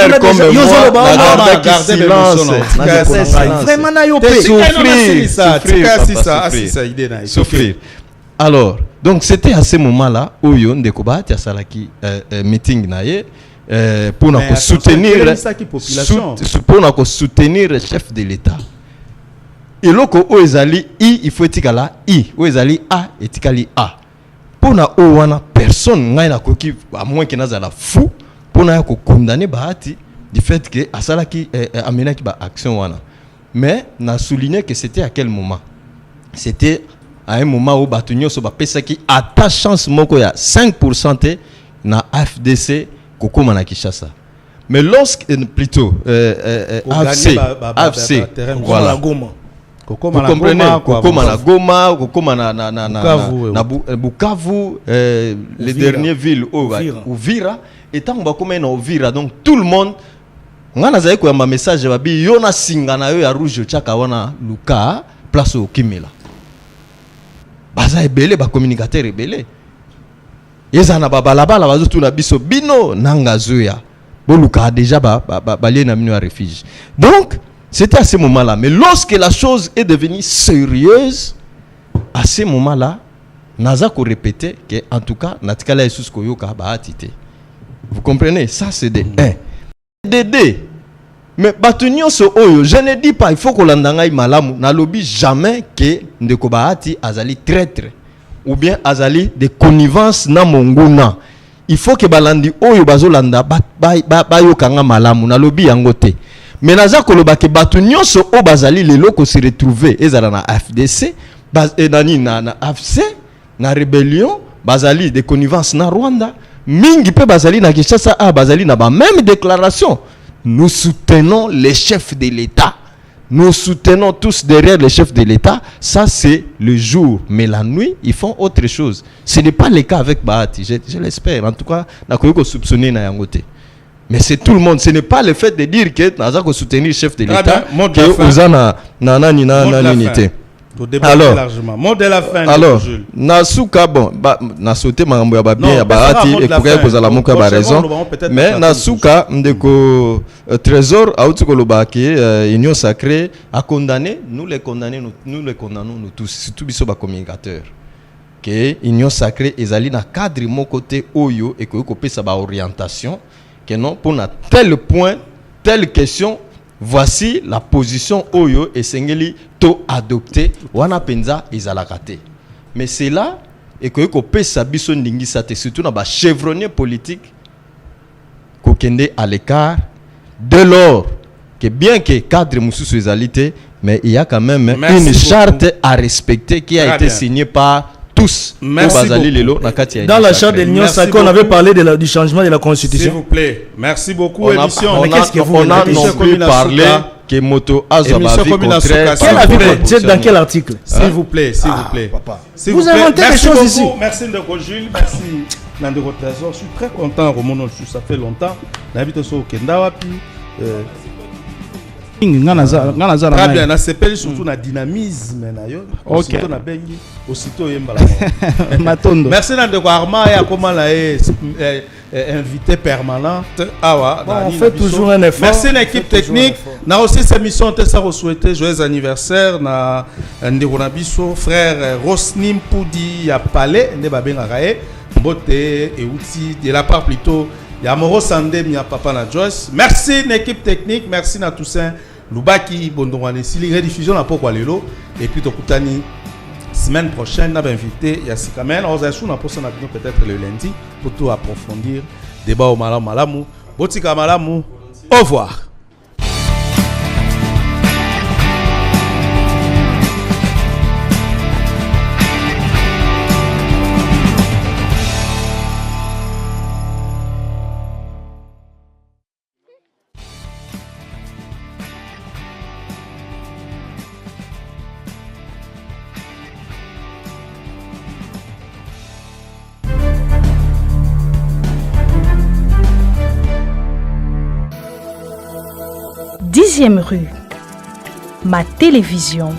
vraiment souffrir. Alors, donc c'était à ce moment-là où Ndeko Bahati a salaki meeting naie pour nous soutenir le chef de l'État. Et loko o ezali il faut etikala o ezali a etikali a. Pour na o wana personne ngai na koki à moins que nazala fou pour na ko condamner Bahati du fait que a salaki amena ki ba action wana. Mais na souligné que c'était à quel moment? C'était à un moment où Batunyo soba pesa qui a ta chance moko ya 5% na FDC Koko Manakishasa. Mais lorsque plutôt AFC voilà. Vous comprenez Koko Managoma, Koko na Bukavu les dernières villes Uvira étant on va comme na Uvira donc tout le monde ngana zaye ko yamba message babi yona singa na yo ya rouge chaka wana luka place au Kimela. Baza ebele ba communicateur ebele yezana babalabala bazotu na biso bino nanga zoya boluka déjà balé na minu à refuge. Donc c'était à ce moment-là, mais lorsque la chose est devenue sérieuse à ce moment-là naza ko répéter que en tout cas natikala Jesus koyoka Bahati te. Vous comprenez ça c'est de 1 de 2. Mais Batunyo so oyo, je ne dis pas il faut que l'andangai malamu na lobby jamais que Ndeko Bahati azali traître ou bien azali de connivence na monguna. Il faut que balandi oyo bazolanda ba yokanga malamu na lobby yango te. Mais naza koloba ke Batunyo so o bazali lelo ko se retrouver ezala na FDC nani na AFC na rébellion bazali de connivence na Rwanda mingi pe bazali na Kinshasa bazali na ba même déclaration. Nous soutenons les chefs de l'État. Nous soutenons tous derrière les chefs de l'État. Ça, c'est le jour. Mais la nuit, ils font autre chose. Ce n'est pas le cas avec Bahati. Je l'espère. En tout cas, on a soupçonné na yangote. Mais c'est tout le monde. Ce n'est pas le fait de dire que nous avons soutenu le chef de l'État. Que nous avons unité. Alors, Nasuka bon, na sauté mambo ya babien ya Bahati et pour que la moka ba raison. Mais Nasuka Ndeko Trésor a outi koloba ke Union Sacrée a condamné, nous les condamnons nous tous, surtout biso ba communicateur. Que Union Sacrée ezali na cadre mon côté oyo et que ko pesa ba orientation que non pour na tel point, telle question. Voici la position Oyo et Sengeli to adopté wana penza ezalakate. Mais c'est là et que peut sabiso ndingisa te surtout na ba chevronnier politique ko kende à l'écart dès lors que bien que cadre mususu ezalité mais il y a quand même une charte à respecter qui a été signée par tous. Merci Dans la charte de l'Union sacrée, on avait parlé du changement de la Constitution. S'il vous plaît. Merci beaucoup, On émission. a non plus parlé que Moto Azoba contraire. Quel avis vous êtes dans quel article? S'il vous plaît, s'il vous plaît. Vous inventez des choses ici. Merci Ndeko Jules, merci Nandeko Trésor. Je suis très content, Romono, ça fait longtemps. N'habite au Kenda Wapi. Très bien, na s'appelle surtout na dynamisme na yo. Aussitôt na bengi, aussitôt yembala. Matondo. Merci Nandeko Arma et comment la invité permanent. On fait toujours un effort. Merci l'équipe technique. Na aussi cette émission te ça souhaiter joyeux anniversaire na Ndeko Nabiso frère Rosnim Poudi ya Palais ne babenga kae mbote et outil de la part plutôt ya Moro Sandé mi papa na Joyce. Merci l'équipe technique, merci na Toussaint Lubaki Bondongwane Sili rediffusion na pokwa lelo et puis tokutani semaine prochaine n'a invité Yassikamen on va na posa na peut-être le lundi pour tout approfondir débat au malamu botika malamu au revoir. Dixième rue, ma télévision